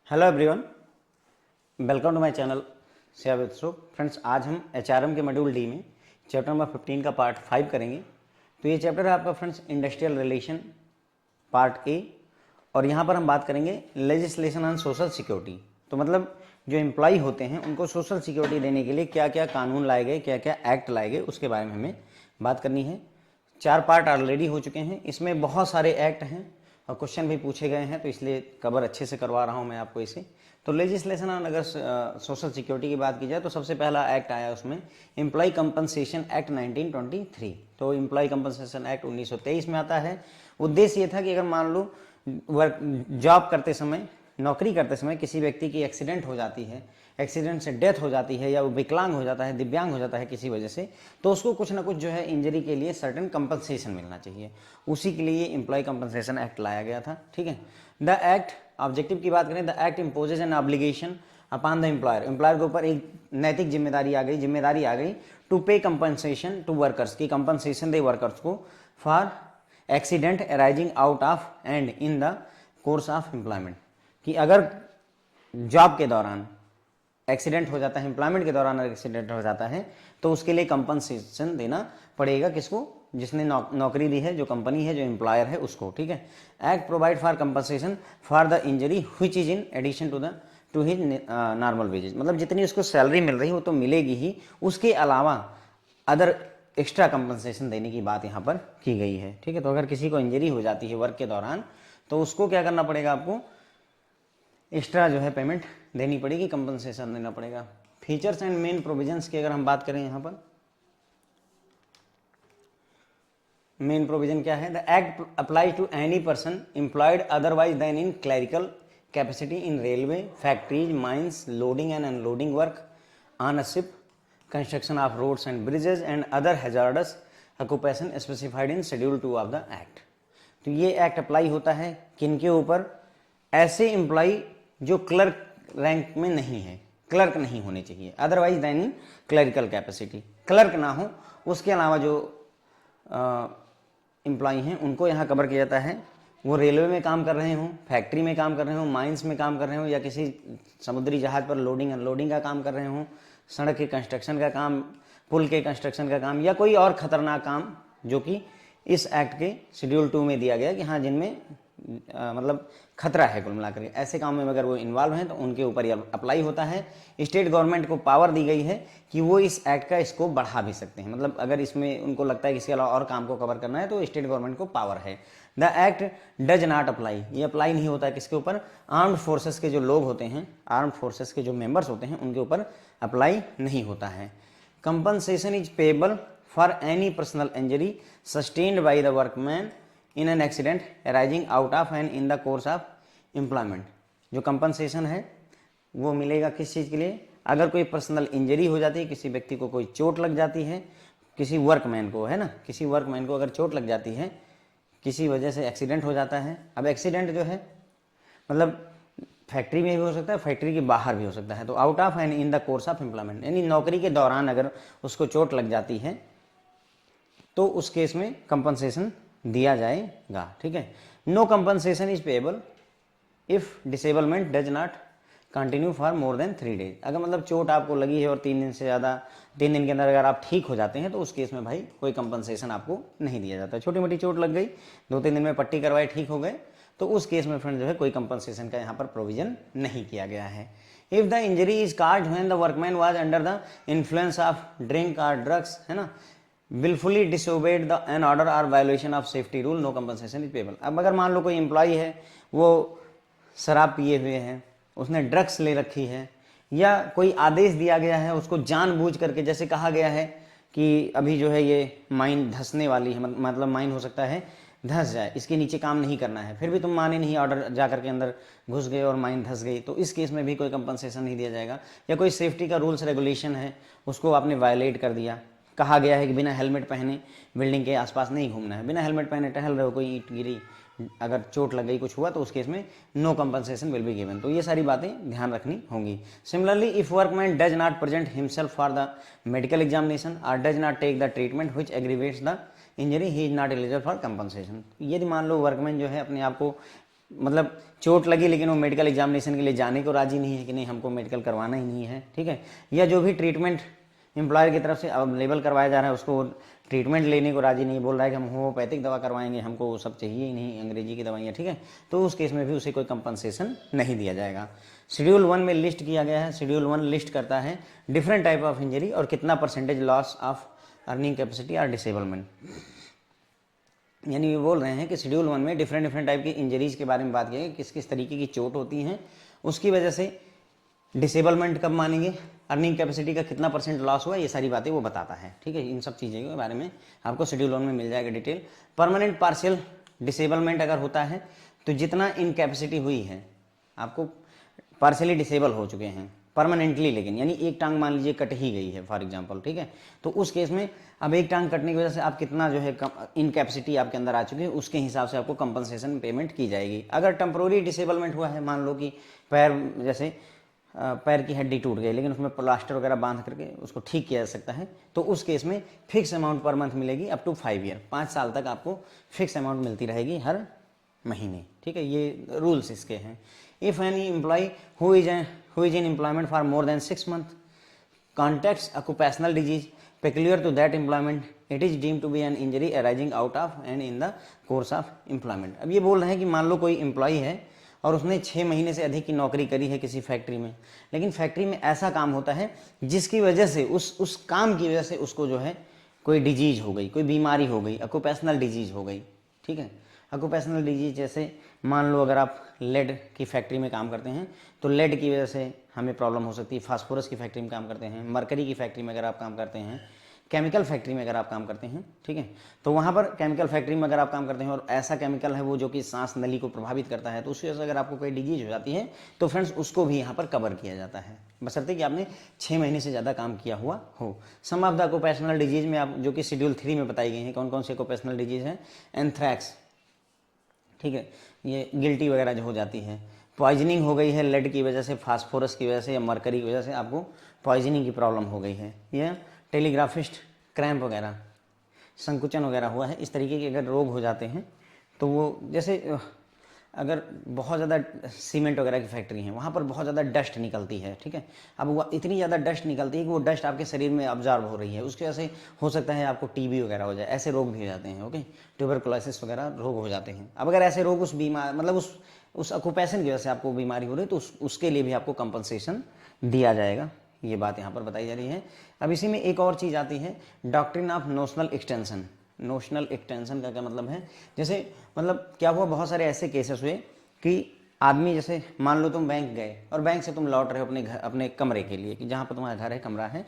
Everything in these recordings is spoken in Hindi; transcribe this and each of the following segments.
Hello everyone, welcome to my channel share with so friends. आज हम एचआरएम के मॉड्यूल डी में चैप्टर नंबर 15 का पार्ट 5 करेंगे। तो ये चैप्टर है आपका friends industrial relation part A, और यहाँ पर हम बात करेंगे लेजिस्लेशन ऑन सोशल सिक्योरिटी। तो मतलब जो एम्प्लॉय होते हैं उनको सोशल सिक्योरिटी देने के लिए क्या क्या कानून लाए गए, क्या क्या एक्ट लाए गए, उसके बारे में हमें बात करनी है। 4 पार्ट ऑलरेडी हो चुके हैं, इसमें बहुत सारे एक्ट हैं और क्वेश्चन भी पूछे गए हैं, तो इसलिए कवर अच्छे से करवा रहा हूं मैं आपको इसे। तो लेजिस्लेशन ऑन अगर सोशल सिक्योरिटी की बात की जाए तो सबसे पहला एक्ट आया उसमें एम्प्लॉय कंपनसेशन एक्ट 1923। तो एम्प्लॉय कंपनसेशन एक्ट 1923 में आता है। उद्देश्य ये था कि अगर मान लो वर्क जॉब करते समय, नौकरी करते समय किसी व्यक्ति की एक्सीडेंट हो जाती है, एक्सीडेंट से डेथ हो जाती है या वो विकलांग हो जाता है, दिव्यांग हो जाता है किसी वजह से, तो उसको कुछ ना कुछ जो है इंजरी के लिए सर्टेन कंपनसेशन मिलना चाहिए। उसी के लिए एम्प्लॉय कंपनसेशन एक्ट लाया गया था। ठीक है। द एक्ट ऑब्जेक्टिव की बात करें, the act imposes an obligation upon the employer. Employer के ऊपर एक नैतिक जिम्मेदारी आ गई टू पे कंपनसेशन टू वर्कर्स, की कंपनसेशन दे वर्कर्स को for accident arising out of and in the course of employment. कि अगर जॉब के दौरान एक्सीडेंट हो जाता है, एम्प्लॉयमेंट के दौरान एक्सीडेंट हो जाता है, तो उसके लिए कंपनसेशन देना पड़ेगा किसको? जिसने नौकरी दी है, जो कंपनी है, जो एम्प्लॉयर है उसको। ठीक है। Act provide for compensation for the injury which is in addition to his normal wages. मतलब जितनी उसको सैलरी मिल रही है वो तो मिलेगी ही, उसके अलावा अदर एक्स्ट्रा कंपनसेशन देने की बात यहाँ पर की गई है। ठीक है। तो अगर किसी को इंजरी हो जाती है वर्क के दौरान तो उसको क्या करना पड़ेगा? आपको एक्स्ट्रा जो है पेमेंट देनी पड़ेगी, कंपनसेशन देना पड़ेगा। फीचर्स एंड मेन प्रोविजंस की अगर हम बात करें, यहाँ पर मेन प्रोविजन क्या है? The act applies to any person employed otherwise than in clerical capacity in railway, factories, mines, loading and unloading work on a ship, construction of roads and bridges and other hazardous occupation specified in schedule 2 of the act. तो ये एक्ट अप्लाई होता है किनके ऊपर? ऐसे एम्प्लॉय जो क्लर्क रैंक में नहीं है, क्लर्क नहीं होने चाहिए, otherwise than in clerical capacity, clerk ना हो, उसके अलावा जो एम्प्लॉय हैं उनको यहाँ कवर किया जाता है। वो रेलवे में काम कर रहे हों, फैक्ट्री में काम कर रहे हों, माइंस में काम कर रहे हों, या किसी समुद्री जहाज पर लोडिंग अनलोडिंग का काम कर रहे हों, सड़क के कंस्ट्रक्शन का काम, पुल के कंस्ट्रक्शन का काम, या कोई और खतरनाक काम जो कि इस एक्ट के शेड्यूल 2 में दिया गया कि हाँ जिनमें मतलब खतरा है, कुल मिलाकर ऐसे काम में अगर वो इन्वॉल्व हैं तो उनके ऊपर यह अप्लाई होता है। स्टेट गवर्नमेंट को पावर दी गई है कि वो इस एक्ट का स्कोप बढ़ा भी सकते हैं। मतलब अगर इसमें उनको लगता है कि इसके अलावा और काम को कवर करना है तो स्टेट गवर्नमेंट को पावर है। The act does not apply, ये अप्लाई नहीं होता है किसके ऊपर? आर्म्ड फोर्सेस के जो लोग होते हैं, आर्म्ड फोर्सेस के जो मेंबर्स होते हैं उनके ऊपर अप्लाई नहीं होता है। Compensation is payable for any personal injury sustained by the workman in an accident arising out of and in the course of employment. जो कंपनसेशन है वो मिलेगा किस चीज़ के लिए? अगर कोई पर्सनल इंजरी हो जाती है, किसी व्यक्ति को कोई चोट लग जाती है, किसी वर्कमैन को, है ना, किसी वर्कमैन को अगर चोट लग जाती है, किसी वजह से एक्सीडेंट हो जाता है। अब एक्सीडेंट जो है मतलब फैक्ट्री में भी हो सकता है, फैक्ट्री के बाहर भी हो सकता है। तो out of and in the course of employment, यानी नौकरी के दौरान अगर उसको चोट लग जाती है तो उस केस में कंपनसेशन दिया जाएगा। ठीक है। No compensation is payable if disablement does not continue for more than 3 days. अगर मतलब चोट आपको लगी है और 3 दिन से ज़्यादा, 3 दिन के अंदर अगर आप ठीक हो जाते हैं तो उस केस में भाई कोई कंपनसेशन आपको नहीं दिया जाता। छोटी मोटी चोट लग गई, 2-3 दिन में पट्टी करवाई, ठीक हो गए, तो उस केस में फ्रेंड जो है कोई कंपनसेशन का यहाँ पर प्रोविजन नहीं किया गया है। If the injury is caused when the workman was under the influence of drink और ड्रग्स, है ना, willfully disobeyed the an order or violation of safety rule, no compensation is payable। अब अगर मान लो कोई एम्प्लॉय है, वो शराब पिए हुए है, उसने ड्रग्स ले रखी है, या कोई आदेश दिया गया है उसको जानबूझ करके, जैसे कहा गया है कि अभी जो है ये माइन धंसने वाली है, मतलब माइन हो सकता है धंस जाए, इसके नीचे काम नहीं करना है, फिर भी तुम माने नहीं, ऑर्डर जा करके अंदर घुस गए और माइन धंस गई, तो इस केस में भी कोई कंपनसेशन नहीं दिया जाएगा। या कोई सेफ्टी का रूल्स रेगुलेशन है, उसको आपने वायलेट कर दिया, कहा गया है कि बिना हेलमेट पहने बिल्डिंग के आसपास नहीं घूमना है, बिना हेलमेट पहने टहल रहे हो, कोई ईंट गिरी, अगर चोट लग गई, कुछ हुआ, तो उस केस में no compensation will be given. तो ये सारी बातें ध्यान रखनी होंगी। Similarly if workman does not present himself for the medical examination और does not take the treatment which aggravates the injury, he is not eligible for compensation. यदि मान लो वर्कमैन जो है अपने आप को मतलब चोट लगी लेकिन वो मेडिकल एग्जामिनेशन के लिए जाने को राजी नहीं है कि नहीं हमको मेडिकल करवाना ही नहीं है, ठीक है, या जो भी ट्रीटमेंट एम्प्लॉयर की तरफ से अवेलेबल करवाया जा रहा है उसको ट्रीटमेंट लेने को राजी नहीं, बोल रहा है कि हम होम्योपैथिक दवा करवाएंगे, हमको वो सब चाहिए ही नहीं, अंग्रेजी की दवाइयाँ, ठीक है, तो उस केस में भी उसे कोई कंपनसेशन नहीं दिया जाएगा। शेड्यूल 1 में लिस्ट किया गया है, शेड्यूल 1 लिस्ट करता है डिफरेंट टाइप ऑफ इंजरी और कितना percentage loss of earning capacity और डिसेबलमेंट। यानी ये बोल रहे हैं कि शेड्यूल 1 में डिफरेंट टाइप की इंजरीज के बारे में बात की, किस किस तरीके की चोट होती हैं, उसकी वजह से डिसेबलमेंट कब मानेंगे, अर्निंग कैपेसिटी का कितना परसेंट लॉस हुआ, ये सारी बातें वो बताता है, ठीक है। इन सब चीज़ों के बारे में आपको शेड्यूल 1 में मिल जाएगा डिटेल। परमानेंट पार्शियल डिसेबलमेंट अगर होता है तो जितना इनकैपेसिटी हुई है, आपको पार्शियली डिसेबल हो चुके हैं परमानेंटली, लेकिन यानी एक टांग मान लीजिए कट ही गई है फॉर एग्जांपल, ठीक है, तो उस केस में अब एक टांग कटने की वजह से आप कितना जो है इनकैपेसिटी आपके अंदर आ चुकी है, उसके हिसाब से आपको कंपनसेशन पेमेंट की जाएगी। अगर टेम्प्रोरी डिसेबलमेंट हुआ है, मान लो कि पैर जैसे पैर की हड्डी टूट गई लेकिन उसमें प्लास्टर वगैरह बांध करके उसको ठीक किया जा सकता है, तो उस केस में फिक्स अमाउंट पर मंथ मिलेगी अप टू 5 ईयर, 5 साल तक आपको फिक्स अमाउंट मिलती रहेगी हर महीने, ठीक है, ये रूल्स इसके हैं। If any employee who is in employment for more than 6 month contacts occupational disease peculiar to that employment, it is deemed to be an injury arising out of and in the course of employment। अब ये बोल रहे हैं कि मान लो कोई एम्प्लॉय है और उसने 6 महीने से अधिक की नौकरी करी है किसी फैक्ट्री में, लेकिन फैक्ट्री में ऐसा काम होता है जिसकी वजह से उस काम की वजह से उसको जो है कोई डिजीज हो गई, कोई बीमारी हो गई, ऑक्यूपेशनल डिजीज हो गई, ठीक है। ऑक्यूपेशनल डिजीज जैसे मान लो अगर आप लेड की फैक्ट्री में काम करते हैं तो लेड की वजह से हमें प्रॉब्लम हो सकती है, फास्फोरस की फैक्ट्री में काम करते हैं, मरकरी की फैक्ट्री में अगर आप काम करते हैं, केमिकल फैक्ट्री में अगर आप काम करते हैं, ठीक है, तो वहाँ पर केमिकल फैक्ट्री में अगर आप काम करते हैं और ऐसा केमिकल है वो जो कि सांस नली को प्रभावित करता है, तो उसकी वजह से अगर आपको कोई डिजीज हो जाती है तो फ्रेंड्स उसको भी यहाँ पर कवर किया जाता है, बशर्ते कि आपने 6 महीने से ज़्यादा काम किया हुआ हो। सम ऑफ द ऑक्यूपेशनल डिजीज में आप जो कि शेड्यूल 3 में बताई गई हैं कौन कौन से ऑक्यूपेशनल डिजीज हैं, एंथ्रैक्स, ठीक है, ये गिल्टी वगैरह जो हो जाती है, पॉइजनिंग हो गई है लेड की वजह से, फास्फोरस की वजह से या मरकरी की वजह से आपको पॉइजनिंग की प्रॉब्लम हो गई है, या टेलीग्राफिस्ट क्रैम्प वगैरह, संकुचन वगैरह हुआ है, इस तरीके के अगर रोग हो जाते हैं तो वो जैसे अगर बहुत ज़्यादा सीमेंट वगैरह की फैक्ट्री है वहाँ पर बहुत ज़्यादा डस्ट निकलती है, ठीक है, अब वो इतनी ज़्यादा डस्ट निकलती है कि वो डस्ट आपके शरीर में ऑब्जॉर्व हो रही है, उसकी वजह से हो सकता है आपको टीबी वगैरह हो जाए, ऐसे रोग भी हो जाते हैं, ओके, ट्यूबरकुलोसिस वगैरह रोग हो जाते हैं। अब अगर ऐसे रोग उस बीमार मतलब उस ऑक्यूपेशन की वजह से आपको बीमारी हो रही है तो उसके लिए भी आपको कंपनसेशन दिया जाएगा, ये बात यहाँ पर बताई जा रही है। अब इसी में एक और चीज़ आती है, doctrine of notional extension. Notional extension का क्या मतलब है, जैसे मतलब क्या हुआ, बहुत सारे ऐसे केसेस हुए कि आदमी जैसे मान लो तुम बैंक गए और बैंक से तुम लौट रहे हो अपने घर अपने कमरे के लिए कि जहाँ पर तुम्हारा घर है, कमरा है,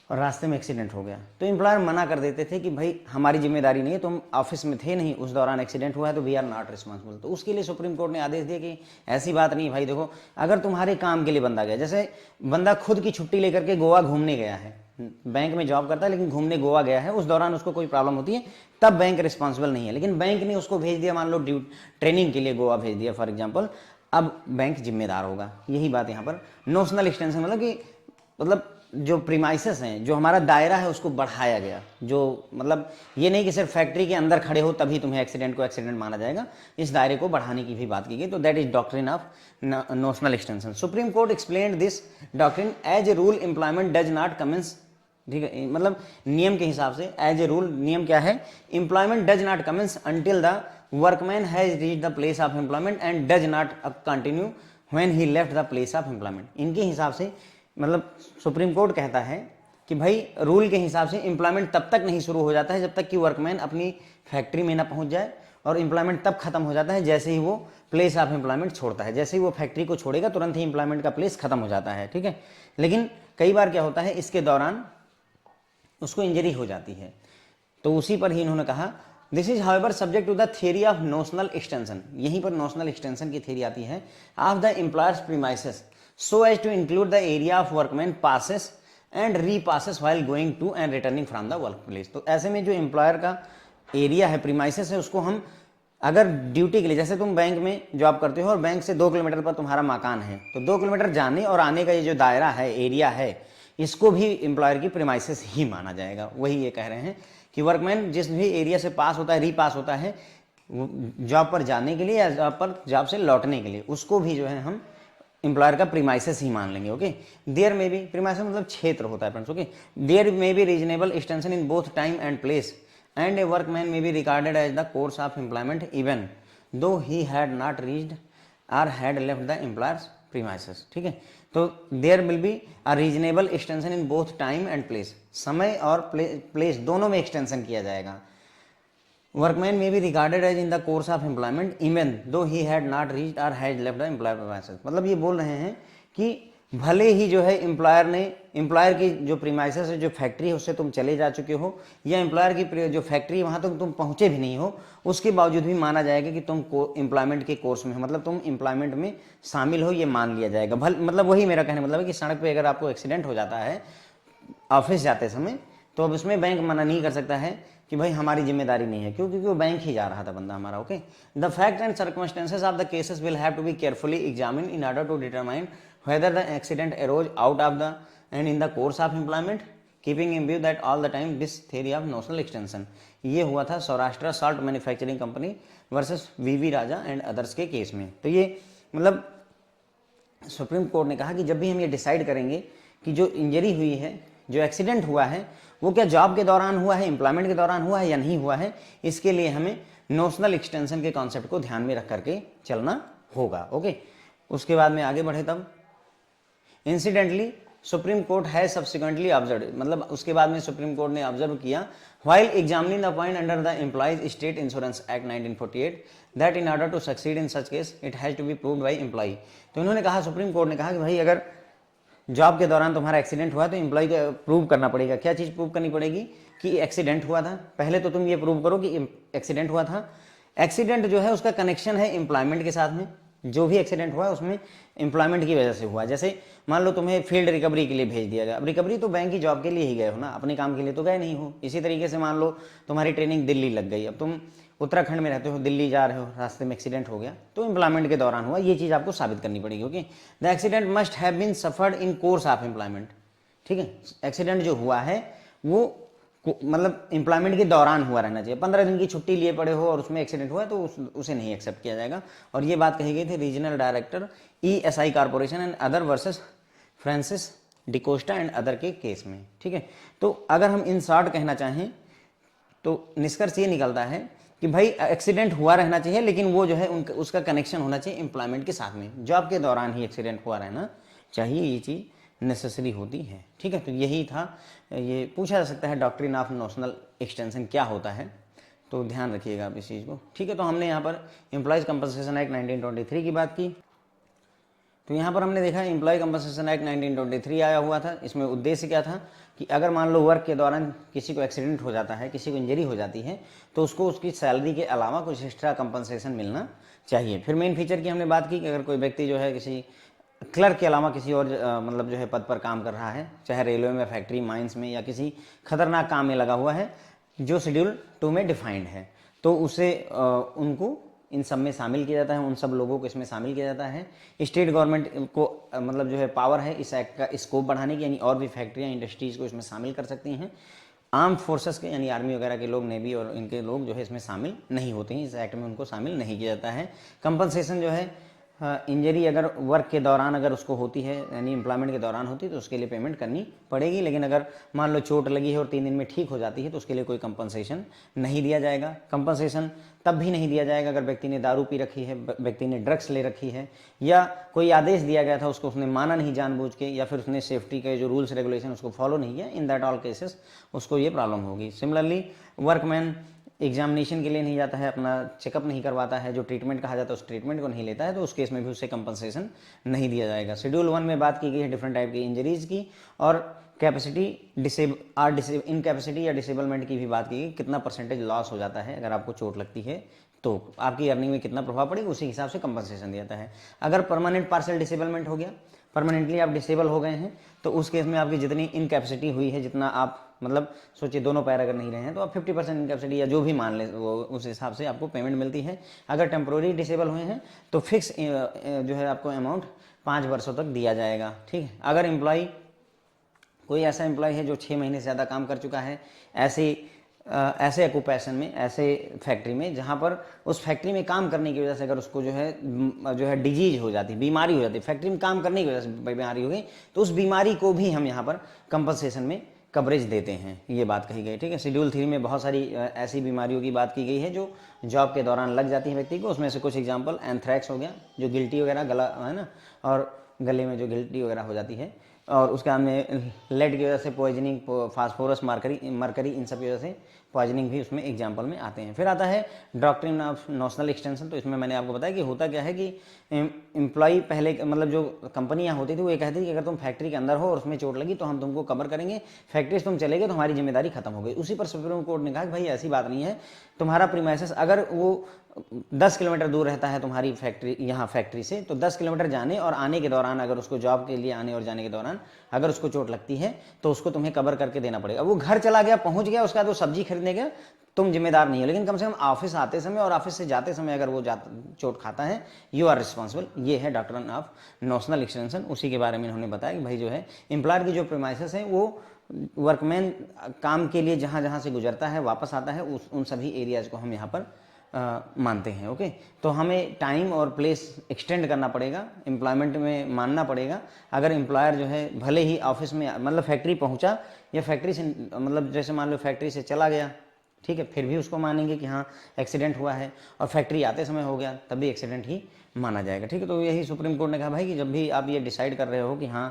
और रास्ते में एक्सीडेंट हो गया, तो एम्प्लॉयर मना कर देते थे कि भाई हमारी जिम्मेदारी नहीं है, तुम ऑफिस में थे नहीं उस दौरान एक्सीडेंट हुआ है तो वी आर नॉट रिस्पॉन्सिबल। तो उसके लिए सुप्रीम कोर्ट ने आदेश दिया कि ऐसी बात नहीं भाई, देखो अगर तुम्हारे काम के लिए बंदा गया, जैसे बंदा खुद की छुट्टी लेकर के गोवा घूमने गया है, बैंक में जॉब करता है लेकिन घूमने गोवा गया है, उस दौरान उसको कोई प्रॉब्लम होती है तब बैंक रिस्पॉन्सिबल नहीं है, लेकिन बैंक ने उसको भेज दिया मान लो ट्रेनिंग के लिए गोवा भेज दिया फॉर एग्जाम्पल, अब बैंक जिम्मेदार होगा। यही बात यहाँ पर नोशनल एक्सटेंशन मतलब कि मतलब जो प्रीमाइसेस हैं, जो हमारा दायरा है उसको बढ़ाया गया, जो मतलब ये नहीं कि सिर्फ फैक्ट्री के अंदर खड़े हो तभी तुम्हें एक्सीडेंट को एक्सीडेंट माना जाएगा, इस दायरे को बढ़ाने की भी बात की गई, तो that is doctrine of notional extension. Supreme Court explained this doctrine as a rule employment does not commence, ठीक है, मतलब नियम के हिसाब से एज ए रूल नियम क्या है, employment does not commence until the workman has reach the place of employment and does not continue when he left the place of employment. इनके हिसाब से मतलब सुप्रीम कोर्ट कहता है कि भाई रूल के हिसाब से एम्प्लॉयमेंट तब तक नहीं शुरू हो जाता है जब तक कि वर्कमैन अपनी फैक्ट्री में ना पहुंच जाए, और एम्प्लॉयमेंट तब खत्म हो जाता है जैसे ही वो प्लेस ऑफ एम्प्लॉयमेंट छोड़ता है, जैसे ही वो फैक्ट्री को छोड़ेगा तुरंत ही एम्प्लॉयमेंट का प्लेस खत्म हो जाता है, ठीक है। लेकिन कई बार क्या होता है इसके दौरान उसको इंजरी हो जाती है, तो उसी पर ही इन्होंने कहा this is however subject to the theory of notional extension. यहीं पर नोशनल एक्सटेंशन की थियरी आती है of the employer's premises so as to include the area of workman passes and repasses while going to and returning from the workplace। तो ऐसे में जो एम्प्लॉयर का एरिया है, प्रीमाइसेस है, उसको हम अगर ड्यूटी के लिए, जैसे तुम बैंक में जॉब करते हो और बैंक से 2 किलोमीटर पर तुम्हारा मकान है, तो 2 किलोमीटर जाने और आने का ये जो दायरा है, एरिया है, इसको भी एम्प्लॉयर की प्रीमाइसेस ही माना जाएगा। वही ये कह रहे हैं कि वर्कमैन जिस भी एरिया से पास होता है, रीपास होता है, जॉब पर जाने के लिए या जॉब से लौटने के लिए, उसको भी जो है हम एम्प्लॉयर का प्रीमाइसेस ही मान लेंगे। ओके, देयर में भी, प्रीमाइसेस मतलब क्षेत्र होता है friends. Okay, there may be reasonable extension in both time and place and a workman may be regarded as the course of employment even though he had not reached or had left the employer's premises. ठीक है, तो there will be a reasonable extension in both time and place, समय और प्लेस दोनों में एक्सटेंशन किया जाएगा। Workman may be regarded as in the course of employment even though he had not reached और had left the employer premises. मतलब ये बोल रहे हैं कि भले ही जो है एम्प्लॉयर की जो प्रीमाइसेस है, जो फैक्ट्री है, उससे तुम चले जा चुके हो, या एम्प्लॉयर की जो फैक्ट्री है वहाँ तक तुम पहुँचे भी नहीं हो, उसके बावजूद भी माना जाएगा कि तुम एम्प्लॉयमेंट के कोर्स में हो, मतलब तुम एम्प्लॉयमेंट में शामिल हो, ये मान लिया जाएगा। मतलब वही मेरा कहने मतलब है कि सड़क पर अगर आपको एक्सीडेंट हो जाता है ऑफिस जाते समय, तो अब उसमें बैंक मना नहीं कर सकता है कि भाई हमारी जिम्मेदारी नहीं है, क्यों? क्योंकि वो बैंक ही जा रहा था बंदा हमारा। Okay, the fact and circumstances of the cases will have to be carefully examine in order to determine whether the accident arose out of the and in the course of employment, keeping in view that all the time this theory of notional extension। ये हुआ था Saurashtra salt manufacturing company versus VV Raja and others के केस में। तो ये मतलब सुप्रीम कोर्ट ने कहा कि जब भी हम ये डिसाइड करेंगे कि जो इंजरी हुई है, जो एक्सीडेंट हुआ है, वो क्या जॉब के दौरान हुआ है, एम्प्लॉयमेंट के दौरान हुआ है या नहीं हुआ है, इसके लिए हमें नोशनल एक्सटेंशन के कॉन्सेप्ट को ध्यान में रख करके चलना होगा। ओके, उसके बाद में आगे बढ़े तब इंसिडेंटली सुप्रीम कोर्ट है सब्सिक्वेंटली ऑब्जर्व, मतलब उसके बाद में सुप्रीम कोर्ट ने ऑब्जर्व किया while examining the point under the employees state insurance act 1948 that in order to succeed in such case it has to be proved by employee. तो इन्होंने कहा, सुप्रीम कोर्ट ने कहा कि भाई अगर जॉब के दौरान तुम्हारा एक्सीडेंट हुआ तो एम्प्लॉय को प्रूव करना पड़ेगा। क्या चीज़ प्रूव करनी पड़ेगी? कि एक्सीडेंट हुआ था। पहले तो तुम ये प्रूव करो कि एक्सीडेंट हुआ था। एक्सीडेंट जो है उसका कनेक्शन है एम्प्लॉयमेंट के साथ में, जो भी एक्सीडेंट हुआ उसमें एम्प्लॉयमेंट की वजह से हुआ। जैसे मान लो तुम्हें फील्ड रिकवरी के लिए भेज दिया गया, अब रिकवरी तो बैंक की जॉब के लिए ही गए हो ना, अपने काम के लिए तो गए नहीं हो। इसी तरीके से मान लो तुम्हारी ट्रेनिंग दिल्ली लग गई, अब तुम उत्तराखंड में रहते हो, दिल्ली जा रहे हो, रास्ते में एक्सीडेंट हो गया, तो एम्प्लॉयमेंट के दौरान हुआ, ये चीज़ आपको साबित करनी पड़ेगी। Okay, the accident must have been suffered in course of employment. ठीक है, एक्सीडेंट जो हुआ है वो मतलब एम्प्लॉयमेंट के दौरान हुआ रहना चाहिए। 15 दिन की छुट्टी लिए पड़े हो और उसमें एक्सीडेंट हुआ है तो उसे नहीं एक्सेप्ट किया जाएगा। और ये बात कही गई थी regional director ESI corporation and other versus Francis D'Costa and other के केस में। ठीक है, तो अगर हम इन शॉर्ट कहना चाहें तो निष्कर्ष ये निकलता है कि भाई एक्सीडेंट हुआ रहना चाहिए, लेकिन वो जो है उसका कनेक्शन होना चाहिए एम्प्लॉयमेंट के साथ में, जॉब के दौरान ही एक्सीडेंट हुआ रहना चाहिए, ये चीज़ नेसेसरी होती है। ठीक है, तो यही था। ये पूछा जा सकता है डॉक्ट्रिन ऑफ नोशनल एक्सटेंशन क्या होता है, तो ध्यान रखिएगा आप इस चीज़ को। ठीक है, तो हमने यहाँ पर एम्प्लॉयज़ कंपनसेशन एक्ट 1923 की बात की। तो यहाँ पर हमने देखा एम्प्लॉय कंपनसेशन एक्ट 1923 आया हुआ था। इसमें उद्देश्य क्या था कि अगर मान लो वर्क के दौरान किसी को एक्सीडेंट हो जाता है, किसी को इंजरी हो जाती है, तो उसको उसकी सैलरी के अलावा कुछ एक्स्ट्रा कंपनसेशन मिलना चाहिए। फिर मेन फीचर की हमने बात की कि अगर कोई व्यक्ति जो है किसी क्लर्क के अलावा किसी और मतलब जो है पद पर काम कर रहा है, चाहे रेलवे में, फैक्ट्री, माइंस में, या किसी खतरनाक काम में लगा हुआ है जो शेड्यूल 2 में डिफाइंड है, तो उसे उनको इन सब में शामिल किया जाता है, उन सब लोगों को इसमें शामिल किया जाता है। स्टेट गवर्नमेंट को मतलब जो है पावर है इस एक्ट का स्कोप बढ़ाने की, यानी और भी फैक्ट्रियाँ, इंडस्ट्रीज़ को इसमें शामिल कर सकती हैं। आर्म फोर्सेस के यानी आर्मी वगैरह के लोग, नेवी और इनके लोग जो है इसमें शामिल नहीं होते हैं, इस एक्ट में उनको शामिल नहीं किया जाता है। कंपनसेशन जो है इंजरी अगर वर्क के दौरान अगर उसको होती है, यानी एम्प्लॉयमेंट के दौरान होती है, तो उसके लिए पेमेंट करनी पड़ेगी। लेकिन अगर मान लो चोट लगी है और 3 दिन में ठीक हो जाती है तो उसके लिए कोई कंपनसेशन नहीं दिया जाएगा। कंपनसेशन तब भी नहीं दिया जाएगा अगर व्यक्ति ने दारू पी रखी है, व्यक्ति ने ड्रग्स ले रखी है, या कोई आदेश दिया गया था उसको उसने माना नहीं जानबूझ के, या फिर उसने सेफ्टी के जो रूल्स रेगुलेशन उसको फॉलो नहीं किया। इन दैट ऑल केसेस उसको ये प्रॉब्लम होगी। सिमिलरली वर्कमैन एग्जामिनेशन के लिए नहीं जाता है, अपना चेकअप नहीं करवाता है, जो ट्रीटमेंट कहा जाता है उस ट्रीटमेंट को नहीं लेता है, तो उस केस में भी उससे कंपनसेशन नहीं दिया जाएगा। शेड्यूल 1 में बात की गई है डिफरेंट टाइप की इंजरीज की, और कैपेसिटी इनकैपेसिटी या डिसेबलमेंट की भी बात की गई, कितना परसेंटेज लॉस हो जाता है अगर आपको चोट लगती है तो आपकी अर्निंग में कितना प्रभाव पड़ेगा, उसी हिसाब से कंपनसेशन दिया जाता है। अगर परमानेंट पार्शियल डिसेबलमेंट हो गया, परमानेंटली आप डिसेबल हो गए हैं, तो उस केस में आपकी जितनी इनकैपेसिटी हुई है, जितना आप मतलब सोचिए दोनों पैर अगर नहीं रहे हैं, तो आप 50% इनकैपेसिटी या जो भी मान लें वो उस हिसाब से आपको पेमेंट मिलती है। अगर टेम्प्रोरी डिसेबल हुए हैं तो फिक्स जो है आपको अमाउंट 5 वर्षों तक दिया जाएगा। ठीक है, अगर कोई ऐसा एम्प्लॉय है जो 6 महीने से ज़्यादा काम कर चुका है, ऐसे ऐसे ऑक्यूपेशन में, ऐसे फैक्ट्री में जहाँ पर उस फैक्ट्री में काम करने की वजह से अगर उसको जो है डिजीज हो जाती, बीमारी हो जाती, फैक्ट्री में काम करने की वजह से बीमारी हो गई, तो उस बीमारी को भी हम यहाँ पर कंपनसेशन में कवरेज देते हैं, ये बात कही गई। ठीक है, शेड्यूल 3 में बहुत सारी ऐसी बीमारियों की बात की गई है जो जॉब के दौरान लग जाती है व्यक्ति को। उसमें से कुछ एग्जांपल, एंथ्रैक्स हो गया, जो गिल्टी वगैरह गला है ना, और गले में जो गिल्टी वगैरह हो जाती है, और उसके बाद में लेड की वजह से पॉइजनिंग, फास्फोरस, मरकरी, इन सब की वजह से पॉइजनिंग भी उसमें एग्जाम्पल में आते हैं। फिर आता है डॉक्ट्रिन ऑफ नोशनल एक्सटेंशन। तो इसमें मैंने आपको बताया कि होता क्या है कि एम्प्लॉय पहले, मतलब जो कंपनियां होती थी वो ये कहती थी कि अगर तुम फैक्ट्री के अंदर हो और उसमें चोट लगी तो हम तुमको कवर करेंगे, फैक्ट्री से तुम चले गए तो हमारी जिम्मेदारी खत्म हो गई। उसी पर सुप्रीम कोर्ट ने कहा कि भाई ऐसी बात नहीं है, तुम्हारा प्रीमाइसेस अगर वो 10 किलोमीटर दूर रहता है तुम्हारी फैक्ट्री, यहाँ फैक्ट्री से, तो 10 किलोमीटर जाने और आने के दौरान अगर उसको जॉब के लिए आने और जाने के दौरान अगर उसको चोट लगती है तो उसको तुम्हें कवर करके देना पड़ेगा। वो घर चला गया, पहुंच गया, उसके बाद वो सब्जी खरीदने गया, तुम जिम्मेदार नहीं हो, लेकिन कम से कम ऑफिस आते समय और ऑफिस से जाते समय अगर वो चोट खाता है, यू आर रिस्पॉन्सिबल। ये है डॉक्ट्रिन ऑफ नोशनल एक्सटेंशन। उसी के बारे में इन्होंने बताया कि भाई जो है एम्प्लॉयर की जो प्रीमाइसेस है वो वर्कमैन काम के लिए जहाँ जहाँ से गुजरता है, वापस आता है, उन सभी एरियाज को हम यहाँ पर मानते हैं। ओके, तो हमें टाइम और प्लेस एक्सटेंड करना पड़ेगा, एम्प्लॉयमेंट में मानना पड़ेगा। अगर एम्प्लॉयर जो है भले ही ऑफिस में, मतलब फैक्ट्री पहुंचा या फैक्ट्री से, मतलब जैसे मान लो फैक्ट्री से चला गया, ठीक है, फिर भी उसको मानेंगे कि हाँ एक्सीडेंट हुआ है, और फैक्ट्री आते समय हो गया तब भी एक्सीडेंट ही माना जाएगा। ठीक है, तो यही सुप्रीम कोर्ट ने कहा भाई कि जब भी आप ये डिसाइड कर रहे हो कि हाँ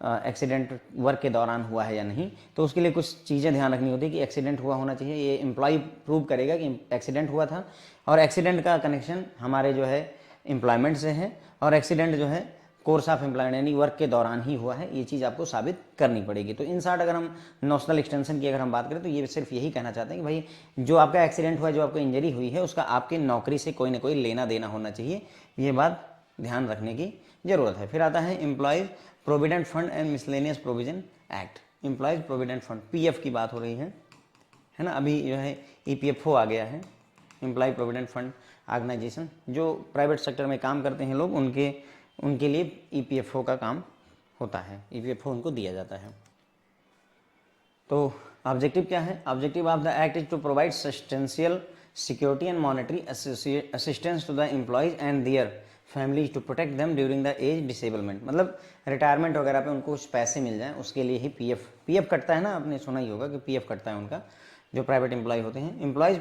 एक्सीडेंट वर्क के दौरान हुआ है या नहीं, तो उसके लिए कुछ चीज़ें ध्यान रखनी होती है कि एक्सीडेंट हुआ होना चाहिए, ये एम्प्लॉय प्रूव करेगा कि एक्सीडेंट हुआ था, और एक्सीडेंट का कनेक्शन हमारे जो है एम्प्लॉयमेंट से है, और एक्सीडेंट जो है कोर्स ऑफ एम्प्लॉयमेंट यानी वर्क के दौरान ही हुआ है, ये चीज़ आपको साबित करनी पड़ेगी। तो इन शॉर्ट अगर हम नोशनल एक्सटेंशन की अगर हम बात करें तो ये सिर्फ यही कहना चाहते हैं कि भाई जो आपका एक्सीडेंट हुआ, जो आपको इंजरी हुई है, उसका आपके नौकरी से कोई ना कोई लेना देना होना चाहिए, ये बात ध्यान रखने की जरूरत है। फिर आता है employees provident fund and miscellaneous provision act. Employees provident fund, PF की बात हो रही है ना, अभी जो है ईपीएफओ आ गया है, एम्प्लॉय प्रोविडेंट फंड ऑर्गेनाइजेशन। जो प्राइवेट सेक्टर में काम करते हैं लोग, उनके लिए ईपीएफओ का काम होता है, ईपीएफओ उनको दिया जाता है। तो ऑब्जेक्टिव क्या है? Objective of the act is to provide substantial security and monetary assistance to the employees and their families to protect them during the age disablement. मतलब रिटायरमेंट वगैरह पे उनको कुछ पैसे मिल जाएं, उसके लिए ही पीएफ कटता है ना, आपने सुना ही होगा कि पीएफ कटता है उनका, जो प्राइवेट एम्प्लॉय होते हैं। Employees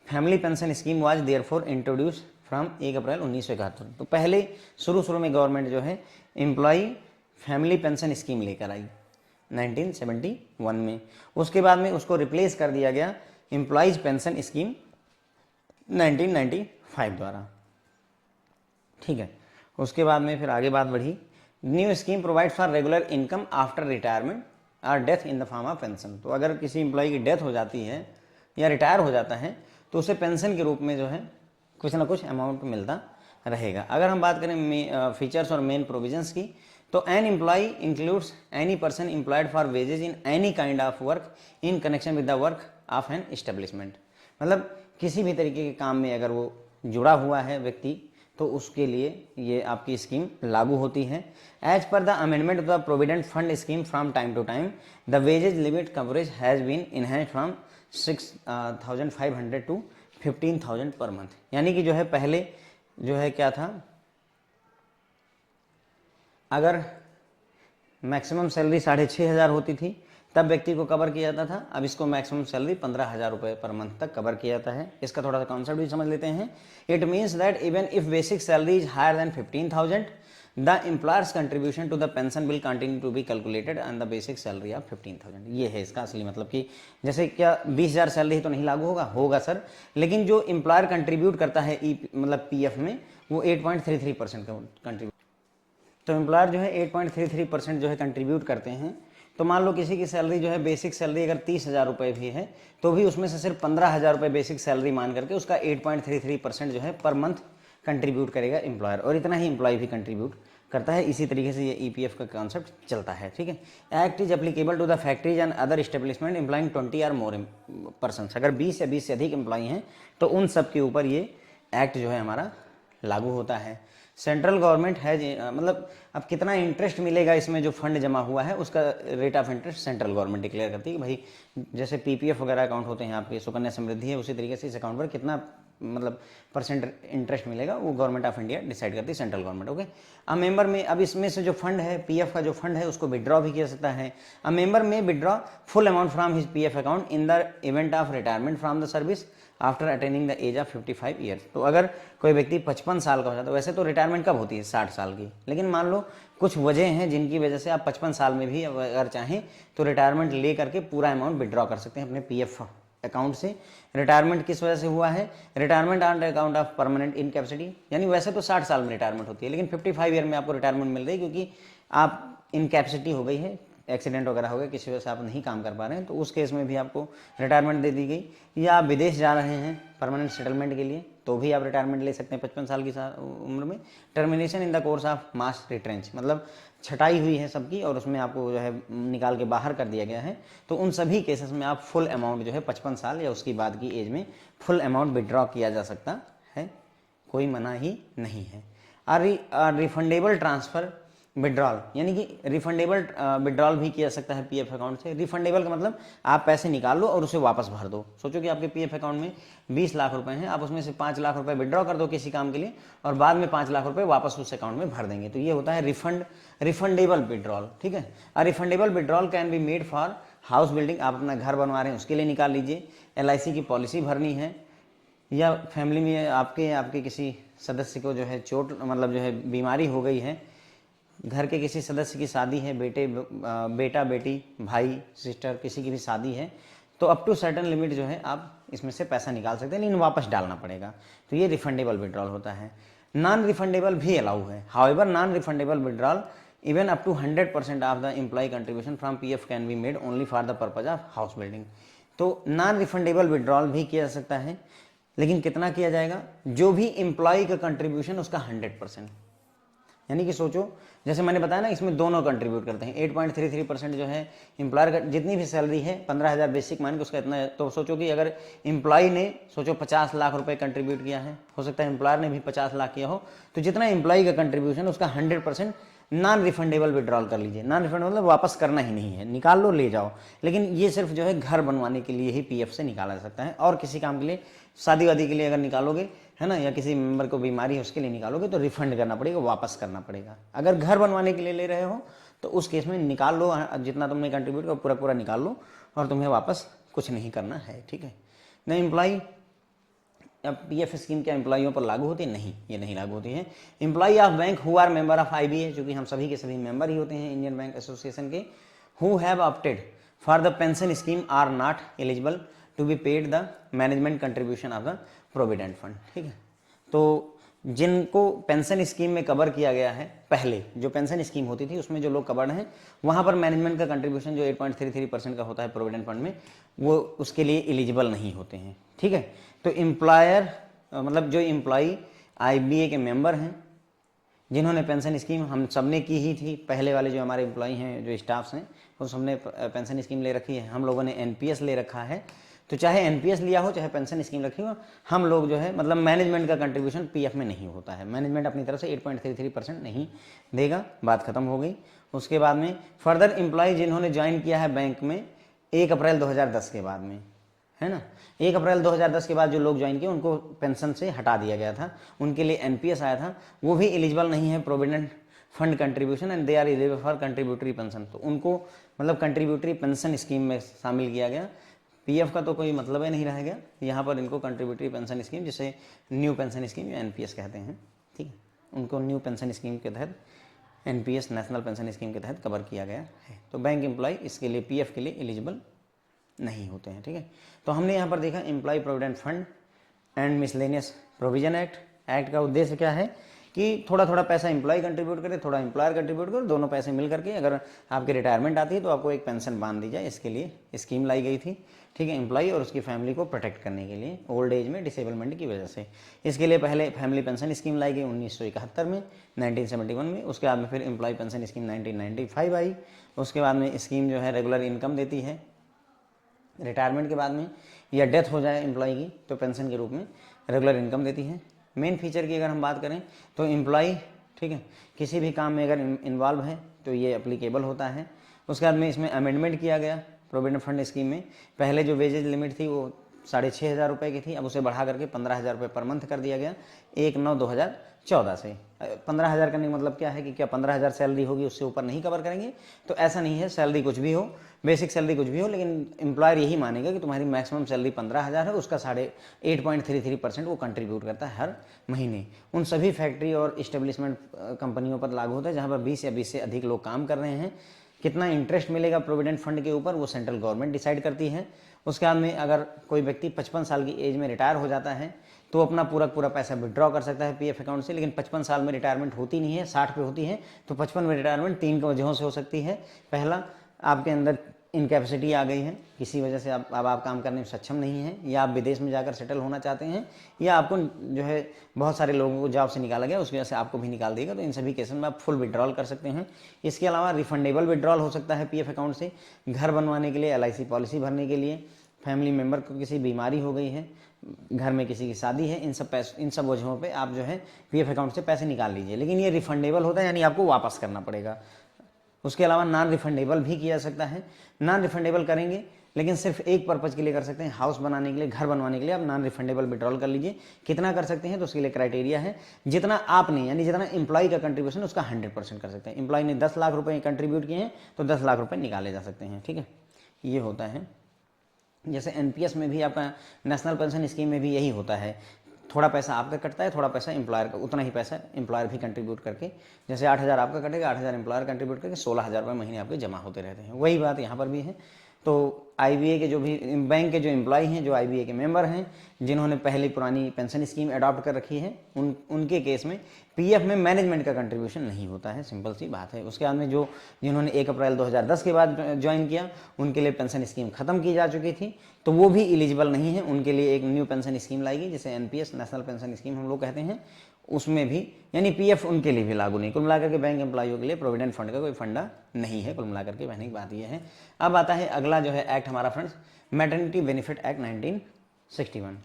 family pension scheme was therefore introduce from 1 अप्रैल 1971। तो पहले शुरू में गवर्नमेंट जो है एम्प्लॉय फैमिली पेंशन स्कीम लेकर आई 1971 में। उसके बाद में उसको रिप्लेस कर दिया गया एम्प्लॉयज पेंशन स्कीम 1995 द्वारा। ठीक है, उसके बाद में फिर आगे बात बढ़ी। New scheme provide for regular income after retirement और death in the form of pension. तो अगर किसी एम्प्लॉय की डेथ हो जाती है या रिटायर हो जाता है तो उसे पेंशन के रूप में जो है कुछ ना कुछ अमाउंट मिलता रहेगा। अगर हम बात करें फीचर्स और मेन प्रोविजंस की, तो an employee includes any person employed for wages in any kind of work in connection with the work of an establishment. मतलब किसी भी तरीके के काम में अगर वो जुड़ा हुआ है व्यक्ति, तो उसके लिए ये आपकी स्कीम लागू होती है। As per the amendment of the provident fund scheme from time to time the wages limit coverage has been enhanced from 6,500 to 15,000 per month. यानी कि जो है पहले जो है क्या था, अगर मैक्सिमम सैलरी 6,500 होती थी तब व्यक्ति को कवर किया जाता था, अब इसको मैक्सिमम सैलरी 15,000 रुपये पर मंथ तक कवर किया जाता है। इसका थोड़ा सा कॉन्सेप्ट भी समझ लेते हैं। It means that even if basic salary is higher than 15,000 the employer's contribution to the pension will continue to be calculated on the basic salary of 15,000। ये है इसका असली मतलब कि जैसे क्या 20,000 सैलरी तो नहीं लागू होगा सर, लेकिन जो एम्प्लॉयर कंट्रीब्यूट करता है मतलब पीएफ में, वो 8.33% का कंट्रीब्यूट, तो एम्प्लॉयर जो है 8.33% जो है कंट्रीब्यूट करते हैं। तो मान लो किसी की सैलरी जो है बेसिक सैलरी अगर 30,000 रुपये भी है, तो भी उसमें से सिर्फ 15,000 रुपये बेसिक सैलरी मान करके उसका 8.33% जो है पर मंथ कंट्रीब्यूट करेगा एम्प्लॉयर, और इतना ही एम्प्लॉय भी कंट्रीब्यूट करता है। इसी तरीके से ये ईपीएफ का कॉन्सेप्ट चलता है। ठीक है, act is applicable to the factories and other establishment employing 20 or more person. अगर 20 या 20 से अधिक एम्प्लॉई हैं तो उन सब के ऊपर ये एक्ट जो है हमारा लागू होता है। सेंट्रल गवर्नमेंट है, मतलब अब कितना इंटरेस्ट मिलेगा इसमें जो फंड जमा हुआ है उसका rate of interest central government declare करती है कि भाई जैसे पीपीएफ वगैरह अकाउंट होते हैं आपके, सुकन्या समृद्धि है, उसी तरीके से इस अकाउंट पर कितना मतलब परसेंट इंटरेस्ट मिलेगा वो गवर्नमेंट ऑफ इंडिया डिसाइड करती है, सेंट्रल गवर्नमेंट। ओके, अ मेंबर में, अब इसमें से जो फंड है पीएफ का जो फंड है उसको विड्रॉ भी किया सकता है। A member may withdraw full amount from his PF account in the event of retirement from the service after attaining the age of 55 years. तो अगर कोई व्यक्ति 55 साल का हो जाता है, वैसे तो रिटायरमेंट कब होती है 60 साल की, लेकिन मान लो कुछ वजह हैं जिनकी वजह से आप 55 साल में भी अगर चाहें तो रिटायरमेंट ले करके पूरा अमाउंट विड्रॉ कर सकते हैं अपने पीएफ अकाउंट से। रिटायरमेंट किस वजह से हुआ है? Retirement on account of permanent incapacity, यानी वैसे तो 60 साल में रिटायरमेंट होती है, लेकिन 55 ईयर में आपको रिटायरमेंट मिल रही है क्योंकि आप इनकैपेसिटी हो गई है, एक्सीडेंट वगैरह हो गया, किसी वजह से आप नहीं काम कर पा रहे हैं, तो उस केस में भी आपको रिटायरमेंट दे दी गई। या आप विदेश जा रहे हैं परमानेंट सेटलमेंट के लिए तो भी आप रिटायरमेंट ले सकते हैं 55 साल की उम्र में। Termination in the course of mass retrench, मतलब छटाई हुई है सबकी और उसमें आपको जो है निकाल के बाहर कर दिया गया है, तो उन सभी केसेस में आप फुल अमाउंट जो है 55 साल या उसकी बाद की एज में फुल अमाउंट विड्रॉ किया जा सकता है, कोई मना ही नहीं है। रिफंडेबल ट्रांसफर विड्रॉल, यानी कि रिफंडेबल विड्रॉल भी किया सकता है पीएफ अकाउंट से। रिफंडेबल का मतलब आप पैसे निकाल लो और उसे वापस भर दो। सोचो कि आपके पीएफ अकाउंट में 20 लाख रुपए हैं, आप उसमें से 5 लाख रुपए विड्रॉ कर दो किसी काम के लिए और बाद में 5 लाख रुपए वापस उस अकाउंट में भर देंगे, तो ये होता है रिफंडेबल विड्रॉल। ठीक है, refundable withdrawal can be made for house building, आप अपना घर बनवा रहे हैं उसके लिए निकाल लीजिए, LIC की पॉलिसी भरनी है, या फैमिली में आपके किसी सदस्य को जो है चोट मतलब जो है बीमारी हो गई है, घर के किसी सदस्य की शादी है, बेटा बेटी भाई सिस्टर किसी की भी शादी है, तो अप टू सर्टेन लिमिट जो है आप इसमें से पैसा निकाल सकते हैं, लेकिन वापस डालना पड़ेगा, तो ये रिफंडेबल विड्रॉल होता है। नॉन रिफंडेबल भी अलाउ है, however non refundable withdrawal even up to 100% of the employee contribution from PF can be made only for the purpose of house building. तो नॉन रिफंडेबल विड्रॉल भी किया जा सकता है, लेकिन कितना किया जाएगा? जो भी एम्प्लॉय का कंट्रीब्यूशन उसका 100%, यानी कि सोचो जैसे मैंने बताया ना इसमें दोनों कंट्रीब्यूट करते हैं, 8.33% जो है एम्प्लॉयर का, जितनी भी सैलरी है 15,000 बेसिक मान के उसका इतना है, तो सोचो कि अगर एम्प्लॉय ने सोचो 50 लाख रुपए कंट्रीब्यूट किया है, हो सकता है एम्प्लॉयर ने भी 50 लाख किया हो, तो जितना एम्प्लॉय का कंट्रीब्यूशन उसका 100% नॉन रिफंडेबल विड्रॉल कर लीजिए। नॉन रिफंडेबल मतलब वापस करना ही नहीं है, निकाल लो ले जाओ, लेकिन ये सिर्फ जो है घर बनवाने के लिए ही पीएफ से निकाला जा सकता है, और किसी काम के लिए शादी वादी के लिए अगर निकालोगे है ना, या किसी मेंबर को बीमारी है उसके लिए निकालोगे तो रिफंड करना पड़ेगा, वापस करना पड़ेगा। अगर घर बनवाने के लिए ले रहे हो तो उस केस में निकाल लो, जितना तुमने कंट्रीब्यूट किया पूरा पूरा निकाल लो और तुम्हें वापस कुछ नहीं करना है। ठीक है, न एम्प्लॉय पीएफ स्कीम क्या एम्प्लॉइयों पर लागू होती है? नहीं, ये नहीं लागू होती है। Employee of bank who are member of IBA, चूंकि हम सभी के सभी मेंबर ही होते हैं इंडियन बैंक एसोसिएशन के, who have opted for the pension scheme are not eligible to be paid the management contribution of the provident fund. ठीक है, तो जिनको पेंशन स्कीम में कवर किया गया है, पहले जो पेंशन स्कीम होती थी उसमें जो लोग कवर्ड हैं वहां पर मैनेजमेंट का कंट्रीब्यूशन जो 8.33% का होता है प्रोविडेंट फंड में, वो उसके लिए एलिजिबल नहीं होते हैं। ठीक है, तो एम्प्लॉयर मतलब जो एम्प्लॉई IBA के मेंबर हैं जिन्होंने पेंशन स्कीम हम सबने की ही थी, पहले वाले जो हमारे एम्प्लॉई हैं जो स्टाफ्स हैं वो सबने पेंशन स्कीम ले रखी है, हम लोगों ने NPS ले रखा है, तो चाहे NPS लिया हो चाहे पेंशन स्कीम रखी हो, हम लोग जो है मतलब मैनेजमेंट का कंट्रीब्यूशन पीएफ में नहीं होता है, मैनेजमेंट अपनी तरफ से 8.33% नहीं देगा, बात खत्म हो गई। उसके बाद में फर्दर एम्प्लॉय जिन्होंने ज्वाइन किया है बैंक में 1 अप्रैल 2010 के बाद में, है ना, 1 अप्रैल 2010 के बाद जो लोग ज्वाइन किए उनको पेंशन से हटा दिया गया था, उनके लिए NPS आया था, वो भी एलिजिबल नहीं है provident fund contribution and they are eligible for contributory pension, तो उनको मतलब कंट्रीब्यूटरी पेंशन स्कीम में शामिल किया गया। पीएफ का तो कोई मतलब ही नहीं रह गया, यहाँ पर इनको कंट्रीब्यूटरी पेंशन स्कीम जिसे न्यू पेंशन स्कीम या NPS कहते हैं, ठीक है, उनको न्यू पेंशन स्कीम के तहत NPS नेशनल पेंशन स्कीम के तहत कवर किया गया है। तो बैंक एम्प्लॉय इसके लिए पीएफ के लिए एलिजिबल नहीं होते हैं। ठीक है, तो हमने यहाँ पर देखा employee provident fund and miscellaneous provision act का उद्देश्य क्या है कि थोड़ा थोड़ा पैसा एम्प्लॉय कंट्रीब्यूट करे, थोड़ा एम्प्लॉयर कंट्रीब्यूट करे, दोनों पैसे मिल करके अगर आपकी रिटायरमेंट आती है तो आपको एक पेंशन बांध दी जाए, इसके लिए स्कीम लाई गई थी। ठीक है, एम्प्लॉय और उसकी फैमिली को प्रोटेक्ट करने के लिए ओल्ड एज में डिसेबलमेंट की वजह से, इसके लिए पहले फैमिली पेंशन स्कीम लाई गई 1971 में, 1971 में, उसके बाद में फिर एम्प्लॉय पेंशन स्कीम 1995 आई, उसके बाद में स्कीम जो है रेगुलर इनकम देती है, रिटायरमेंट के बाद में या डेथ हो जाए एम्प्लॉय की तो पेंशन के रूप में रेगुलर इनकम देती है। मेन फीचर की अगर हम बात करें तो एम्प्लॉय, ठीक है, किसी भी काम में अगर इन्वॉल्व है तो ये अप्लीकेबल होता है। उसके बाद में इसमें अमेंडमेंट किया गया प्रोविडेंट फंड स्कीम में। पहले जो वेजेज लिमिट थी वो 6,500 रुपये की थी, अब उसे बढ़ा करके 15,000 रुपये पर मंथ कर दिया गया 1/9/2014 से। 15,000 करने का मतलब क्या है कि क्या 15,000 सैलरी होगी उससे ऊपर नहीं कवर करेंगे? तो ऐसा नहीं है, सैलरी कुछ भी हो, बेसिक सैलरी कुछ भी हो, लेकिन एम्प्लॉयर यही मानेगा कि तुम्हारी मैक्सिमम सैलरी 15,000 है, उसका 8.33% वो कंट्रीब्यूट करता है हर महीने। उन सभी फैक्ट्री और इस्टेब्लिशमेंट कंपनियों पर लागू होता है जहाँ पर 20 या 20 से अधिक लोग काम कर रहे हैं। कितना इंटरेस्ट मिलेगा प्रोविडेंट फंड के ऊपर वो सेंट्रल गवर्नमेंट डिसाइड करती है। उसके बाद में अगर कोई व्यक्ति 55 साल की एज में रिटायर हो जाता है तो अपना पूरा पैसा विड्रॉ कर सकता है पीएफ अकाउंट से। लेकिन 55 साल में रिटायरमेंट होती नहीं है, 60 पे होती है। तो 55 में रिटायरमेंट 3 वजहों से हो सकती है। पहला, आपके अंदर इनकैपेसिटी आ गई है, किसी वजह से आप काम करने में सक्षम नहीं हैं, या आप विदेश में जाकर सेटल होना चाहते हैं, या आपको जो है बहुत सारे लोगों को जॉब से निकाला गया, उसकी वजह से आपको भी निकाल देगा। तो इन सभी केसेस में आप फुल विड्रॉल कर सकते हैं। इसके अलावा रिफंडेबल विड्रॉल हो सकता है पीएफ अकाउंट से, घर बनवाने के लिए, एलआईसी पॉलिसी भरने के लिए, फैमिली मेम्बर को किसी बीमारी हो गई है, घर में किसी की शादी है, इन सब वजहों पे आप जो है पीएफ अकाउंट से पैसे निकाल लीजिए। लेकिन ये रिफंडेबल होता है, यानी आपको वापस करना पड़ेगा। उसके अलावा नॉन रिफंडेबल भी किया जा सकता है। नॉन रिफंडेबल करेंगे लेकिन सिर्फ एक पर्पज़ के लिए कर सकते हैं, हाउस बनाने के लिए, घर बनवाने के लिए आप नॉन रिफंडेबल विड्रॉल कर लीजिए। कितना कर सकते हैं? तो उसके लिए क्राइटेरिया है, जितना आपने, यानी जितना एम्प्लॉय का कंट्रीब्यूशन उसका 100% कर सकते हैं। एम्प्लॉय ने 10 लाख रुपए कंट्रीब्यूट किए हैं तो 10 लाख रुपए निकाले जा सकते हैं, ठीक है। ये होता है। जैसे एनपीएस में भी, आपका नेशनल पेंशन स्कीम में भी यही होता है, थोड़ा पैसा आपका कटता है, थोड़ा पैसा एम्प्लॉयर का, उतना ही पैसा एम्प्लॉयर भी कंट्रीब्यूट करके, जैसे 8,000 आपका कटेगा, 8,000 एम्प्लॉयर कंट्रीब्यूट करके 16,000 रुपये महीने आपके जमा होते रहते हैं। वही बात यहाँ पर भी है। तो आईबीए के जो भी बैंक के जो एम्प्लॉय हैं, जो आईबीए के मेंबर हैं, जिन्होंने पहले पुरानी पेंशन स्कीम अडॉप्ट कर रखी है, उनके केस में पीएफ में मैनेजमेंट का कंट्रीब्यूशन नहीं होता है, सिंपल सी बात है। उसके बाद में जिन्होंने 1 अप्रैल 2010 के बाद ज्वाइन किया, उनके लिए पेंशन स्कीम खत्म की जा चुकी थी, तो वो भी एलिजिबल नहीं है। उनके लिए एक न्यू पेंशन स्कीम लाएगी, जिसे एनपीएस, नेशनल पेंशन स्कीम हम लोग कहते हैं। उसमें भी यानी पीएफ उनके लिए भी लागू नहीं। कुल मिलाकर के बैंक एम्प्लॉइयों के लिए प्रोविडेंट फंड का कोई फंडा नहीं है। कुल मिलाकर के कहने की बात यह है। अब आता है अगला जो है एक्ट हमारा फ्रेंड्स, मैटरनिटी बेनिफिट एक्ट 1961।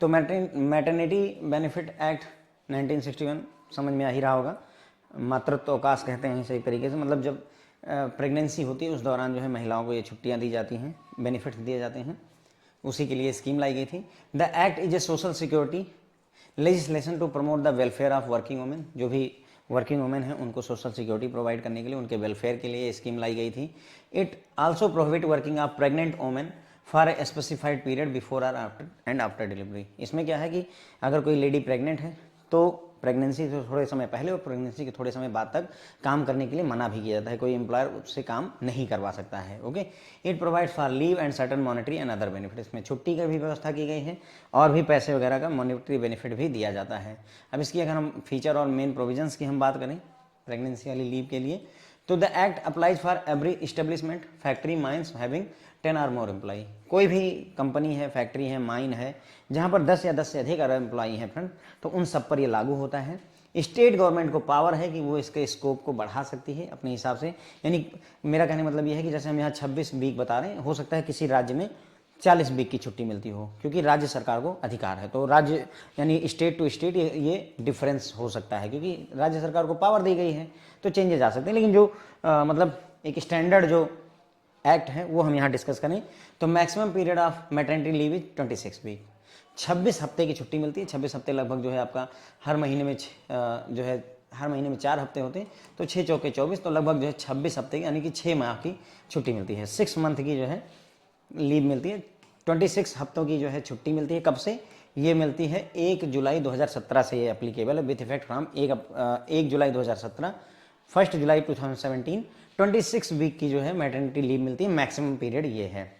तो मैटरनिटी बेनिफिट एक्ट 1961 समझ में आ ही रहा होगा। मातृत्व अवकाश कहते हैं इसे एक तरीके से, मतलब जब प्रेगनेंसी होती है उस दौरान जो है महिलाओं को ये छुट्टियां दी जाती हैं, बेनिफिट्स दिए जाते हैं, उसी के लिए स्कीम लाई गई थी। The act is a social security legislation to promote the welfare of working women. जो भी वर्किंग वुमेन है उनको सोशल सिक्योरिटी प्रोवाइड करने के लिए, उनके वेलफेयर के लिए स्कीम लाई गई थी। It also prohibit working of pregnant women for a specified period before और आफ्टर डिलीवरी। इसमें क्या है कि अगर कोई लेडी प्रेग्नेंट है तो प्रेगनेंसी से थोड़े समय पहले और प्रेगनेंसी के थोड़े समय बाद तक काम करने के लिए मना भी किया जाता है, कोई एम्प्लॉयर उससे काम नहीं करवा सकता है। Okay, it provides for leave and certain monetary and other benefit. इसमें छुट्टी की भी व्यवस्था की गई है और भी पैसे वगैरह का मॉनेटरी बेनिफिट भी दिया जाता है। अब इसकी अगर हम फीचर और मेन प्रोविजंस की हम बात करें प्रेगनेंसी वाली लीव के लिए, तो the act applies for every establishment, factory, mines having 10 और मोर एम्प्लॉई। कोई भी कंपनी है, फैक्ट्री है, माइन है, जहाँ पर 10 या 10 से अधिक एम्प्लॉई हैं फ्रेंड, तो उन सब पर ये लागू होता है। स्टेट गवर्नमेंट को पावर है कि वो इसके स्कोप को बढ़ा सकती है अपने हिसाब से। यानी मेरा कहने का मतलब ये है कि जैसे हम यहाँ 26 वीक बता रहे हैं, हो सकता है किसी राज्य में 40 वीक की छुट्टी मिलती हो, क्योंकि राज्य सरकार को अधिकार है। तो राज्य यानी स्टेट टू स्टेट ये डिफरेंस हो सकता है, क्योंकि राज्य सरकार को पावर दी गई है, तो चेंजेस आ सकते हैं। लेकिन जो मतलब एक स्टैंडर्ड जो एक्ट है वो हम यहाँ डिस्कस करें तो maximum period of maternity leave is 26 week. 26 हफ्ते की छुट्टी मिलती है। 26 हफ्ते लगभग जो है आपका हर महीने में जो है हर महीने में 4 हफ्ते होते हैं, तो 6 चौके 24, तो लगभग जो है 26 हफ्ते की यानी कि 6 माह की छुट्टी मिलती है। 6 मंथ की जो है लीव मिलती है। 26 हफ्तों की जो है छुट्टी मिलती है। कब से? ये मिलती है 1 जुलाई 2017 से ये एप्लीकेबल है, with effect from 1 July 2017, 1 July 2017। 26 week की जो है मैटरनिटी लीव मिलती है। मैक्सिमम पीरियड ये है,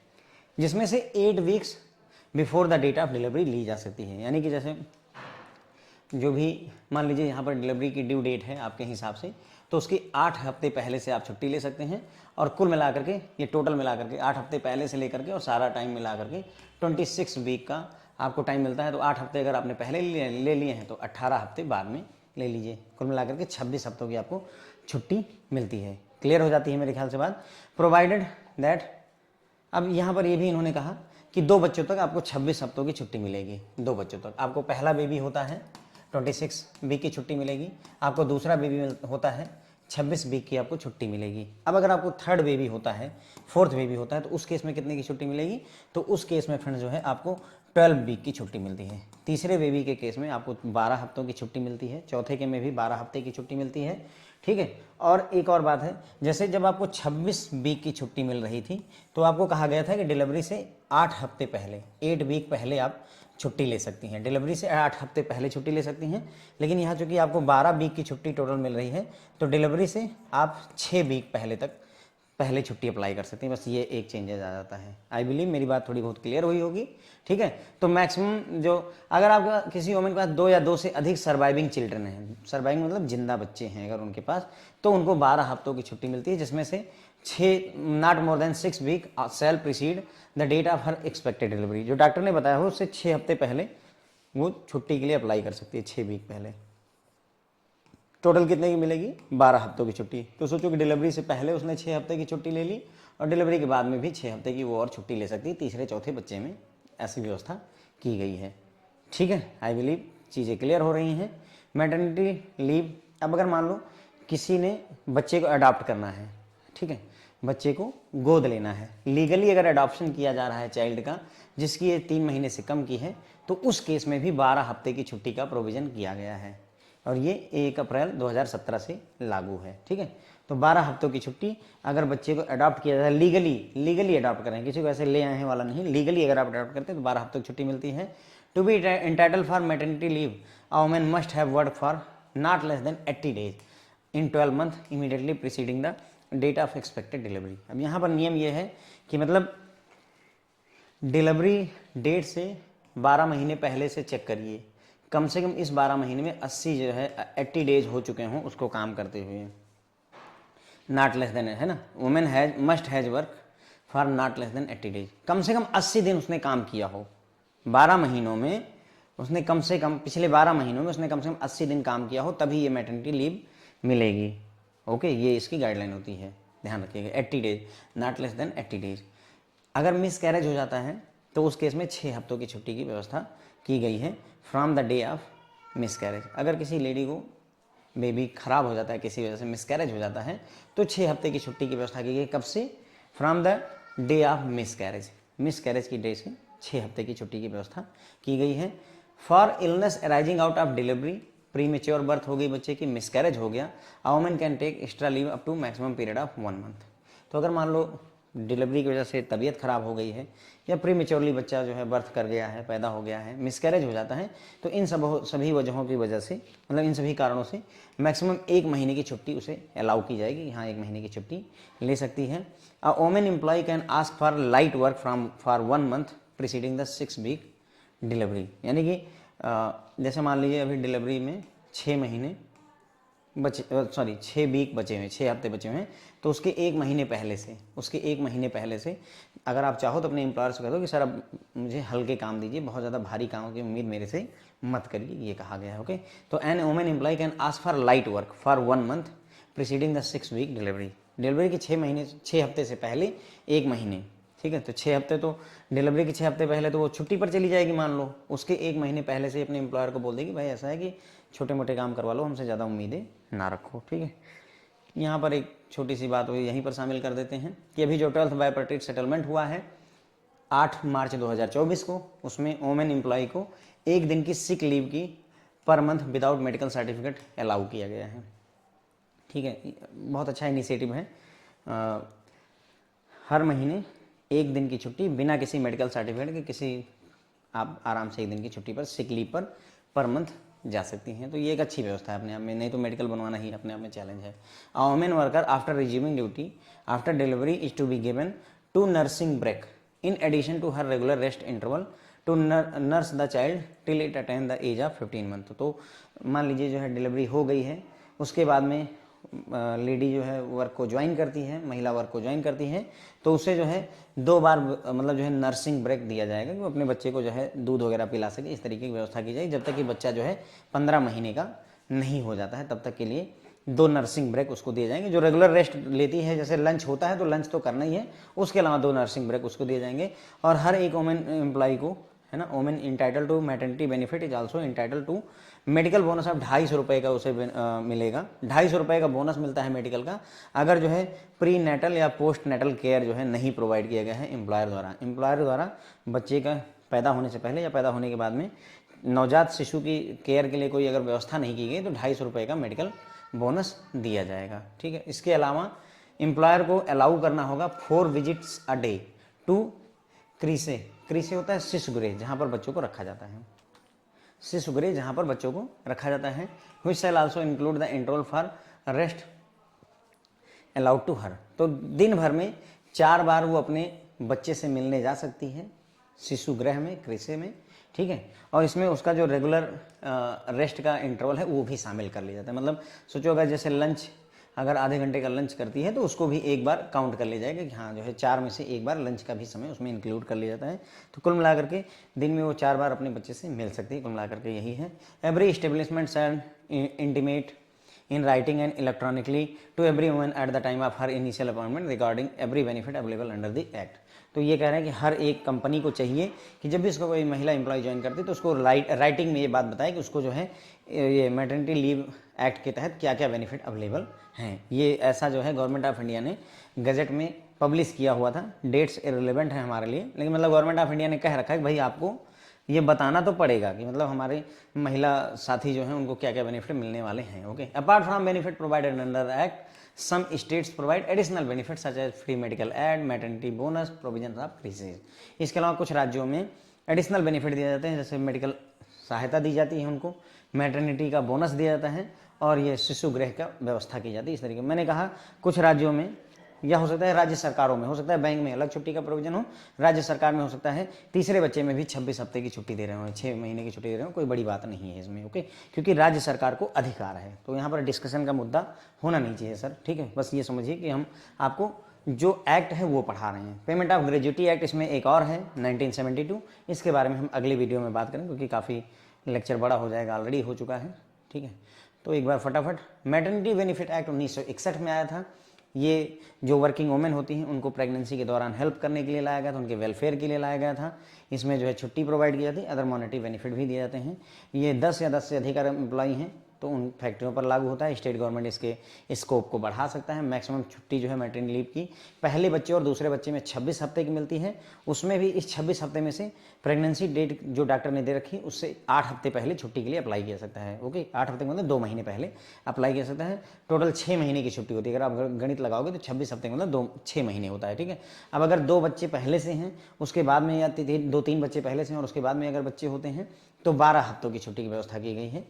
जिसमें से 8 weeks before the date of delivery ली जा सकती है। यानी कि जैसे जो भी मान लीजिए यहाँ पर डिलीवरी की ड्यू डेट है आपके हिसाब से, तो उसकी 8 हफ्ते पहले से आप छुट्टी ले सकते हैं। और कुल मिला करके ये टोटल मिला करके 8 हफ्ते पहले से लेकर के और सारा टाइम मिला करके 26 वीक का आपको टाइम मिलता है। तो 8 हफ्ते अगर आपने पहले ले लिए हैं तो 18 हफ्ते बाद में ले लीजिए। कुल मिला करके 26 हफ्तों की आपको छुट्टी मिलती है। क्लियर हो जाती है मेरे ख्याल से बात। प्रोवाइडेड दैट, अब यहाँ पर ये भी इन्होंने कहा कि 2 बच्चों तक आपको 26 हफ्तों की छुट्टी मिलेगी। 2 बच्चों तक आपको पहला बेबी होता है 26 वीक की छुट्टी मिलेगी, आपको दूसरा बेबी होता है 26 वीक की आपको छुट्टी मिलेगी। अब अगर आपको थर्ड बेबी होता है, फोर्थ बेबी होता है, तो उस केस में कितने की छुट्टी मिलेगी? तो उस केस में फ्रेंड्स जो है आपको 12 वीक की छुट्टी मिलती है। तीसरे बेबी के केस में आपको 12 हफ्तों की छुट्टी मिलती है, चौथे के में भी 12 हफ्ते की छुट्टी मिलती है, ठीक है। और एक और बात है, जैसे जब आपको 26 वीक की छुट्टी मिल रही थी तो आपको कहा गया था कि डिलीवरी से 8 हफ्ते पहले, 8 वीक पहले आप छुट्टी ले सकती हैं, डिलीवरी से 8 हफ्ते पहले छुट्टी ले सकती हैं। लेकिन यहाँ चूँकि आपको 12 वीक की छुट्टी टोटल मिल रही है तो डिलीवरी से आप 6 वीक पहले तक पहले छुट्टी अप्लाई कर सकते हैं। बस ये एक चेंजेस आ जाता है। आई बिलीव मेरी बात थोड़ी बहुत क्लियर हुई होगी, ठीक है। तो मैक्सिमम जो, अगर आपका किसी वुमेन के पास 2 या 2 से अधिक सर्वाइविंग चिल्ड्रन हैं, सर्वाइविंग मतलब जिंदा बच्चे हैं अगर उनके पास, तो उनको 12 हफ्तों की छुट्टी मिलती है, जिसमें से 6 not more than 6 week shall precede the date of her expected delivery. जो डॉक्टर ने बताया हो उससे 6 हफ्ते पहले वो छुट्टी के लिए अप्लाई कर सकती है, 6 वीक पहले। टोटल कितने की मिलेगी? 12 हफ्तों की छुट्टी। तो सोचो कि डिलीवरी से पहले उसने 6 हफ्ते की छुट्टी ले ली और डिलीवरी के बाद में भी 6 हफ्ते की वो और छुट्टी ले सकती है तीसरे चौथे बच्चे में, ऐसी व्यवस्था की गई है, ठीक है। आई बिलीव चीज़ें क्लियर हो रही हैं। मैटरनिटी लीव, अब अगर मान लो किसी ने बच्चे को अडॉप्ट करना है, ठीक है, बच्चे को गोद लेना है, लीगली अगर अडॉप्शन किया जा रहा है चाइल्ड का जिसकी एज 3 महीने से कम की है, तो उस केस में भी 12 हफ्ते की छुट्टी का प्रोविज़न किया गया है और ये 1 अप्रैल 2017 से लागू है, ठीक है। तो 12 हफ्तों की छुट्टी अगर बच्चे को अडॉप्ट किया जाए, लीगली अडॉप्ट करें, किसी को ऐसे ले आए हैं वाला नहीं, लीगली अगर आप अडॉप्ट करते हैं तो 12 हफ्तों की छुट्टी मिलती है। To be entitled for maternity leave a woman must have work for not less than 80 days in 12 month immediately preceding the date of expected delivery. अब यहाँ पर नियम ये है कि मतलब डिलीवरी डेट से 12 महीने पहले से चेक करिए, कम से कम इस 12 महीने में 80 जो है 80 डेज हो चुके हों उसको काम करते हुए, नॉट लेस देन, है ना, women has must has work for not less than 80 days, कम से कम 80 दिन उसने काम किया हो 12 महीनों में, उसने कम से कम पिछले 12 महीनों में उसने कम से कम 80 दिन काम किया हो, तभी ये मैटरनिटी लीव मिलेगी। ओके, ये इसकी गाइडलाइन होती है, ध्यान रखिएगा। 80 days, not less than 80 days. अगर मिस कैरेज हो जाता है तो उस केस में 6 हफ्तों की छुट्टी की व्यवस्था की गई है from the day of miss carriage. अगर किसी लेडी को बेबी खराब हो जाता है, किसी वजह से मिस कैरेज हो जाता है, तो 6 हफ्ते की छुट्टी की व्यवस्था की गई। कब से? From the day of miss carriage, miss carriage की डे से 6 हफ्ते की छुट्टी की व्यवस्था की गई है। For illness arising out of delivery, premature birth हो गई बच्चे की, मिस कैरेज हो गया, a woman can take extra leave up to maximum period of 1 month. तो अगर मान लो डिलीवरी की वजह से तबीयत खराब हो गई है या प्री मेच्योरली बच्चा जो है बर्थ कर गया है, पैदा हो गया है, मिसकैरेज हो जाता है, तो इन सभी वजहों की वजह से, मतलब इन सभी कारणों से मैक्सिमम 1 महीने की छुट्टी उसे अलाउ की जाएगी। यहाँ 1 महीने की छुट्टी ले सकती है। A women employee can ask for light work from for 1 month preceding the 6 week delivery. यानी कि जैसे मान लीजिए अभी डिलीवरी में 6 महीने बचे, 6 वीक बचे हुए हैं, 6 हफ्ते बचे हुए हैं, तो उसके 1 महीने पहले से अगर आप चाहो तो अपने एम्प्लॉयर से कह दो कि सर अब मुझे हल्के काम दीजिए, बहुत ज़्यादा भारी कामों की उम्मीद मेरे से मत करिए, ये कहा गया है। ओके, तो an woman employee can ask for light work for 1 month preceding the 6 week delivery. Delivery के 6 हफ्ते से पहले 1 महीने, ठीक है। तो 6 हफ्ते, तो डिलीवरी के 6 हफ्ते पहले तो वो छुट्टी पर चली जाएगी, मान लो उसके 1 महीने पहले से अपने एम्प्लॉयर को बोल देगी भाई ऐसा है कि छोटे मोटे काम करवा लो, हमसे ज़्यादा उम्मीदें ना रखो, ठीक है। यहाँ पर एक छोटी सी बात हुई, यहीं पर शामिल कर देते हैं कि अभी जो 12th बायपार्टिट सेटलमेंट हुआ है 8 मार्च 2024 को, उसमें वुमेन एम्प्लॉय को 1 दिन की सिक लीव की per month without medical certificate allow किया गया है, ठीक है। बहुत अच्छा इनिशिएटिव है। हर महीने 1 दिन की छुट्टी बिना किसी मेडिकल सर्टिफिकेट के, किसी आप आराम से 1 दिन की छुट्टी पर सिक लीव पर मंथ जा सकती हैं। तो ये एक अच्छी व्यवस्था है अपने आप में, नहीं तो मेडिकल बनवाना ही अपने आप में चैलेंज है। A women worker after resuming duty after delivery is to be given 2 nursing break in addition to her regular rest interval to nurse the child till it attain the age of 15 month. तो मान लीजिए जो है डिलीवरी हो गई है, उसके बाद में लेडी जो है वर्क को ज्वाइन करती है, महिला वर्क को ज्वाइन करती है, तो उसे जो है 2 बार मतलब जो है नर्सिंग ब्रेक दिया जाएगा कि वो अपने बच्चे को जो है दूध वगैरह पिला सके, इस तरीके की व्यवस्था की जाएगी। जब तक कि बच्चा जो है 15 महीने का नहीं हो जाता है तब तक के लिए 2 नर्सिंग ब्रेक उसको दिए जाएंगे। जो रेगुलर रेस्ट लेती है, जैसे लंच होता है तो लंच तो करना ही है, उसके अलावा 2 नर्सिंग ब्रेक उसको दिए जाएंगे। और हर एक वोमेन एम्प्लॉय को, है ना, women entitled to maternity benefit is also entitled to medical bonus of 250 रुपये का उसे मिलेगा। 250 रुपये का बोनस मिलता है मेडिकल का, अगर जो है प्री नेटल या पोस्ट नेटल केयर जो है नहीं प्रोवाइड किया गया है एम्प्लॉयर द्वारा। एम्प्लॉयर द्वारा बच्चे का पैदा होने से पहले या पैदा होने के बाद में नवजात शिशु की केयर के लिए कोई अगर व्यवस्था नहीं की गई तो 250 रुपये का मेडिकल बोनस दिया जाएगा, ठीक है। इसके अलावा एम्प्लॉयर को अलाउ करना होगा 4 विजिट्स अ डे टू क्रीसे। क्रीसे होता है शिशु गृह, जहाँ पर बच्चों को रखा जाता है, शिशु गृह जहाँ पर बच्चों को रखा जाता है। Which shall also include the interval for rest allowed to her. तो दिन भर में 4 बार वो अपने बच्चे से मिलने जा सकती है शिशु गृह में, क्रीसे में, ठीक है। और इसमें उसका जो रेगुलर रेस्ट का इंटरवल है वो भी शामिल कर लिया जाता है। मतलब सोचो अगर जैसे लंच, अगर आधे घंटे का लंच करती है तो उसको भी एक बार काउंट कर लिया जाएगा कि हाँ जो है 4 में से एक बार लंच का भी समय उसमें इंक्लूड कर लिया जाता है। तो कुल मिलाकर के दिन में वो 4 बार अपने बच्चे से मिल सकती है। कुल मिलाकर के यही है। Every establishment and intimate in writing and electronically to every woman at the time of her initial appointment regarding every benefit available under the act। तो ये कह रहे हैं कि हर एक कंपनी को चाहिए कि जब भी उसको कोई महिला एम्प्लॉय ज्वाइन करती है तो उसको राइटिंग में ये बात बताए कि उसको जो है ये मैटरनिटी लीव एक्ट के तहत क्या क्या बेनिफिट अवेलेबल हैं। ये ऐसा जो है गवर्नमेंट ऑफ इंडिया ने गजट में पब्लिश किया हुआ था। डेट्स इररिलेवेंट है हमारे लिए, लेकिन मतलब गवर्नमेंट ऑफ इंडिया ने कह रखा है कि भाई आपको ये बताना तो पड़ेगा कि मतलब हमारे महिला साथी जो हैं उनको क्या क्या बेनिफिट मिलने वाले हैं। Okay, apart from benefit provided under act some states provide additional benefit such as free medical aid, maternity bonus, provision of creches. इसके अलावा कुछ राज्यों में एडिशनल बेनिफिट दिए जाते हैं, जैसे मेडिकल सहायता दी जाती है उनको, मैटरनिटी का बोनस दिया जाता है और ये शिशु गृह का व्यवस्था की जाती है। इस तरीके मैंने कहा कुछ राज्यों में, या हो सकता है राज्य सरकारों में, हो सकता है बैंक में अलग छुट्टी का प्रोविजन हो, राज्य सरकार में हो सकता है तीसरे बच्चे में भी 26 हफ्ते की छुट्टी दे रहे हो, 6 महीने की छुट्टी दे रहे हो, कोई बड़ी बात नहीं है इसमें। ओके, क्योंकि राज्य सरकार को अधिकार है, तो यहाँ पर डिस्कशन का मुद्दा होना नहीं चाहिए सर, ठीक है। बस ये समझिए कि हम आपको जो एक्ट है वो पढ़ा रहे हैं। पेमेंट ऑफ ग्रेजुटी एक्ट इसमें एक और है 1972, इसके बारे में हम अगली वीडियो में बात करें क्योंकि काफ़ी लेक्चर बड़ा हो जाएगा, ऑलरेडी हो चुका है, ठीक है। तो एक बार फटाफट, मैटरनिटी बेनिफिट एक्ट 1961 में आया था। ये जो वर्किंग वुमेन होती हैं उनको प्रेगनेंसी के दौरान हेल्प करने के लिए लाया गया था, उनके वेलफेयर के लिए लाया गया था। इसमें जो है छुट्टी प्रोवाइड की जाती है, अदर मॉनेटरी बेनिफिट भी दिए जाते हैं। ये 10 या 10 से अधिक एम्प्लॉई हैं तो उन फैक्ट्रियों पर लागू होता है। स्टेट गवर्नमेंट इसके स्कोप को बढ़ा सकता है। मैक्सिमम छुट्टी जो है मैटरनिटी लीव की पहले बच्चे और दूसरे बच्चे में 26 हफ्ते की मिलती है। उसमें भी इस 26 हफ्ते में से प्रेगनेंसी डेट जो डॉक्टर ने दे रखी उससे 8 हफ्ते पहले छुट्टी के लिए अप्लाई किया सकता है। ओके, 8 हफ्ते के मतलब 2 महीने पहले अप्लाई किया सकता है। टोटल 6 महीने की छुट्टी होती है। अगर आप गणित लगाओगे तो 26 हफ्ते के मतलब 6 महीने होता है, ठीक है। अब अगर 2 बच्चे पहले से हैं उसके बाद में, या 2-3 बच्चे पहले से हैं और उसके बाद में अगर बच्चे होते हैं तो 12 हफ्तों की छुट्टी की व्यवस्था की गई है।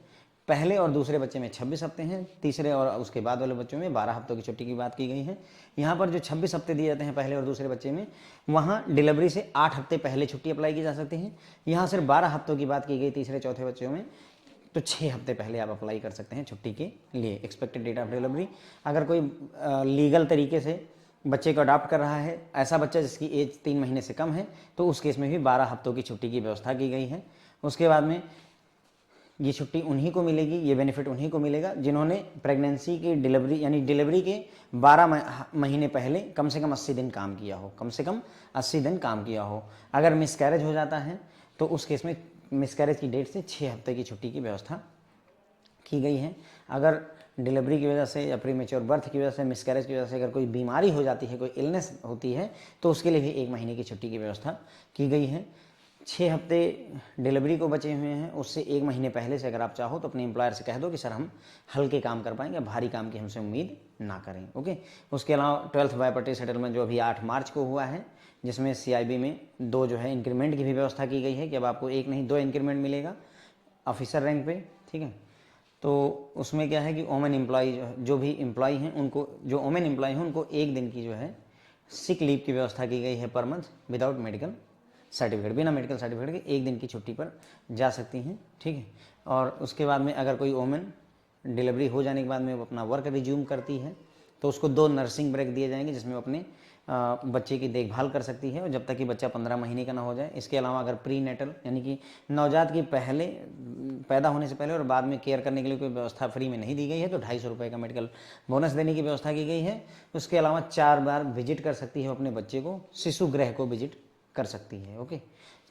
पहले और दूसरे बच्चे में 26 हफ्ते हैं, तीसरे और उसके बाद वाले बच्चों में 12 हफ्तों की छुट्टी की बात की गई है। यहाँ पर जो 26 हफ्ते दिए जाते हैं पहले और दूसरे बच्चे में, वहाँ डिलीवरी से 8 हफ्ते पहले छुट्टी अप्लाई की जा सकती है। यहाँ सिर्फ 12 हफ्तों की बात की गई तीसरे चौथे बच्चों में, तो 6 हफ्ते पहले आप अप्लाई कर सकते हैं छुट्टी के लिए। एक्सपेक्टेड डेट ऑफ डिलीवरी, अगर कोई लीगल तरीके से बच्चे को अडॉप्ट कर रहा है, ऐसा बच्चा जिसकी एज 3 महीने से कम है, तो उस केस में भी 12 हफ्तों की छुट्टी की व्यवस्था की गई है। उसके बाद में ये छुट्टी उन्हीं को मिलेगी, ये बेनिफिट उन्हीं को मिलेगा जिन्होंने प्रेगनेंसी की डिलीवरी यानी डिलीवरी के 12 महीने पहले कम से कम 80 दिन काम किया हो, कम से कम 80 दिन काम किया हो। अगर मिसकैरेज हो जाता है तो उस केस में मिसकैरेज की डेट से 6 हफ्ते की छुट्टी की व्यवस्था की गई है। अगर डिलीवरी की वजह से या प्रीमेच्योर बर्थ की वजह से, मिसकैरेज की वजह से अगर कोई बीमारी हो जाती है, कोई इलनेस होती है, तो उसके लिए भी 1 महीने की छुट्टी की व्यवस्था की गई है। 6 हफ्ते डिलीवरी को बचे हुए हैं, उससे 1 महीने पहले से अगर आप चाहो तो अपने एम्प्लॉयर से कह दो कि सर हम हल्के काम कर पाएंगे, भारी काम की हमसे उम्मीद ना करें। ओके, उसके अलावा 12th बायपार्टी सेटलमेंट जो अभी 8 मार्च को हुआ है, जिसमें CIB में 2 जो है इंक्रीमेंट की भी व्यवस्था की गई है कि अब आपको 1 नहीं 2 इंक्रीमेंट मिलेगा ऑफिसर रैंक पे, ठीक है। तो उसमें क्या है कि वोमेन एम्प्लॉय जो भी एम्प्लॉय हैं उनको, जो वोमेन एम्प्लॉय हैं उनको 1 दिन की जो है सिक लीव की व्यवस्था की गई है per month without medical certificate, बिना मेडिकल सर्टिफिकेट के 1 दिन की छुट्टी पर जा सकती हैं, ठीक है। और उसके बाद में अगर कोई वोमेन डिलीवरी हो जाने के बाद में वो अपना वर्क रिज्यूम करती है तो उसको 2 नर्सिंग ब्रेक दिए जाएंगे जिसमें वो अपने बच्चे की देखभाल कर सकती है और जब तक कि बच्चा 15 महीने का ना हो जाए। इसके अलावा अगर प्री नेटल यानी कि नवजात की पहले पैदा होने से पहले और बाद में केयर करने के लिए कोई व्यवस्था फ्री में नहीं दी गई है तो 250 रुपये का मेडिकल बोनस देने की व्यवस्था की गई है। उसके अलावा 4 बार विजिट कर सकती है अपने बच्चे को, शिशु गृह को विजिट कर सकती है। ओके,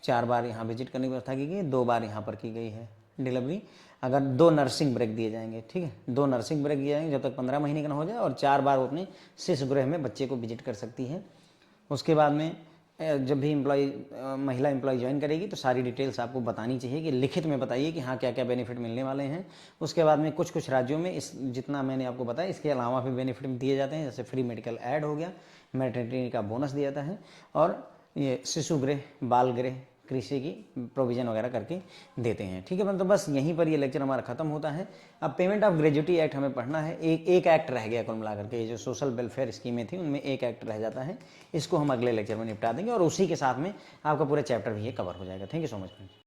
4 बार यहाँ विजिट करने की व्यवस्था की गई है, 2 बार यहाँ पर की गई है डिलीवरी। अगर 2 नर्सिंग ब्रेक दिए जाएंगे, ठीक है, 2 नर्सिंग ब्रेक दिए जाएंगे जब तक 15 महीने का ना हो जाए और 4 बार वो अपने शिशु गृह में बच्चे को विजिट कर सकती है। उसके बाद में जब भी महिला एम्प्लॉय ज्वाइन करेगी तो सारी डिटेल्स आपको बतानी चाहिए कि लिखित में बताइए कि हाँ क्या क्या बेनिफिट मिलने वाले हैं। उसके बाद में कुछ कुछ राज्यों में इस जितना मैंने आपको बताया इसके अलावा भी बेनिफिट दिए जाते हैं, जैसे फ्री मेडिकल ऐड हो गया, मैटरनिटी का बोनस दिया जाता है और ये शिशु गृह, बाल गृह, कृषि की प्रोविज़न वगैरह करके देते हैं। ठीक है, तो बस यहीं पर ये लेक्चर हमारा खत्म होता है। अब पेमेंट ऑफ ग्रेजुटी एक्ट हमें पढ़ना है। एक एक्ट रह गया कुल मिलाकर के, ये जो सोशल वेलफेयर स्कीमें थी उनमें एक एक्ट रह जाता है, इसको हम अगले लेक्चर में निपटा देंगे और उसी के साथ में आपका पूरा चैप्टर भी ये कवर हो जाएगा। Thank you so much.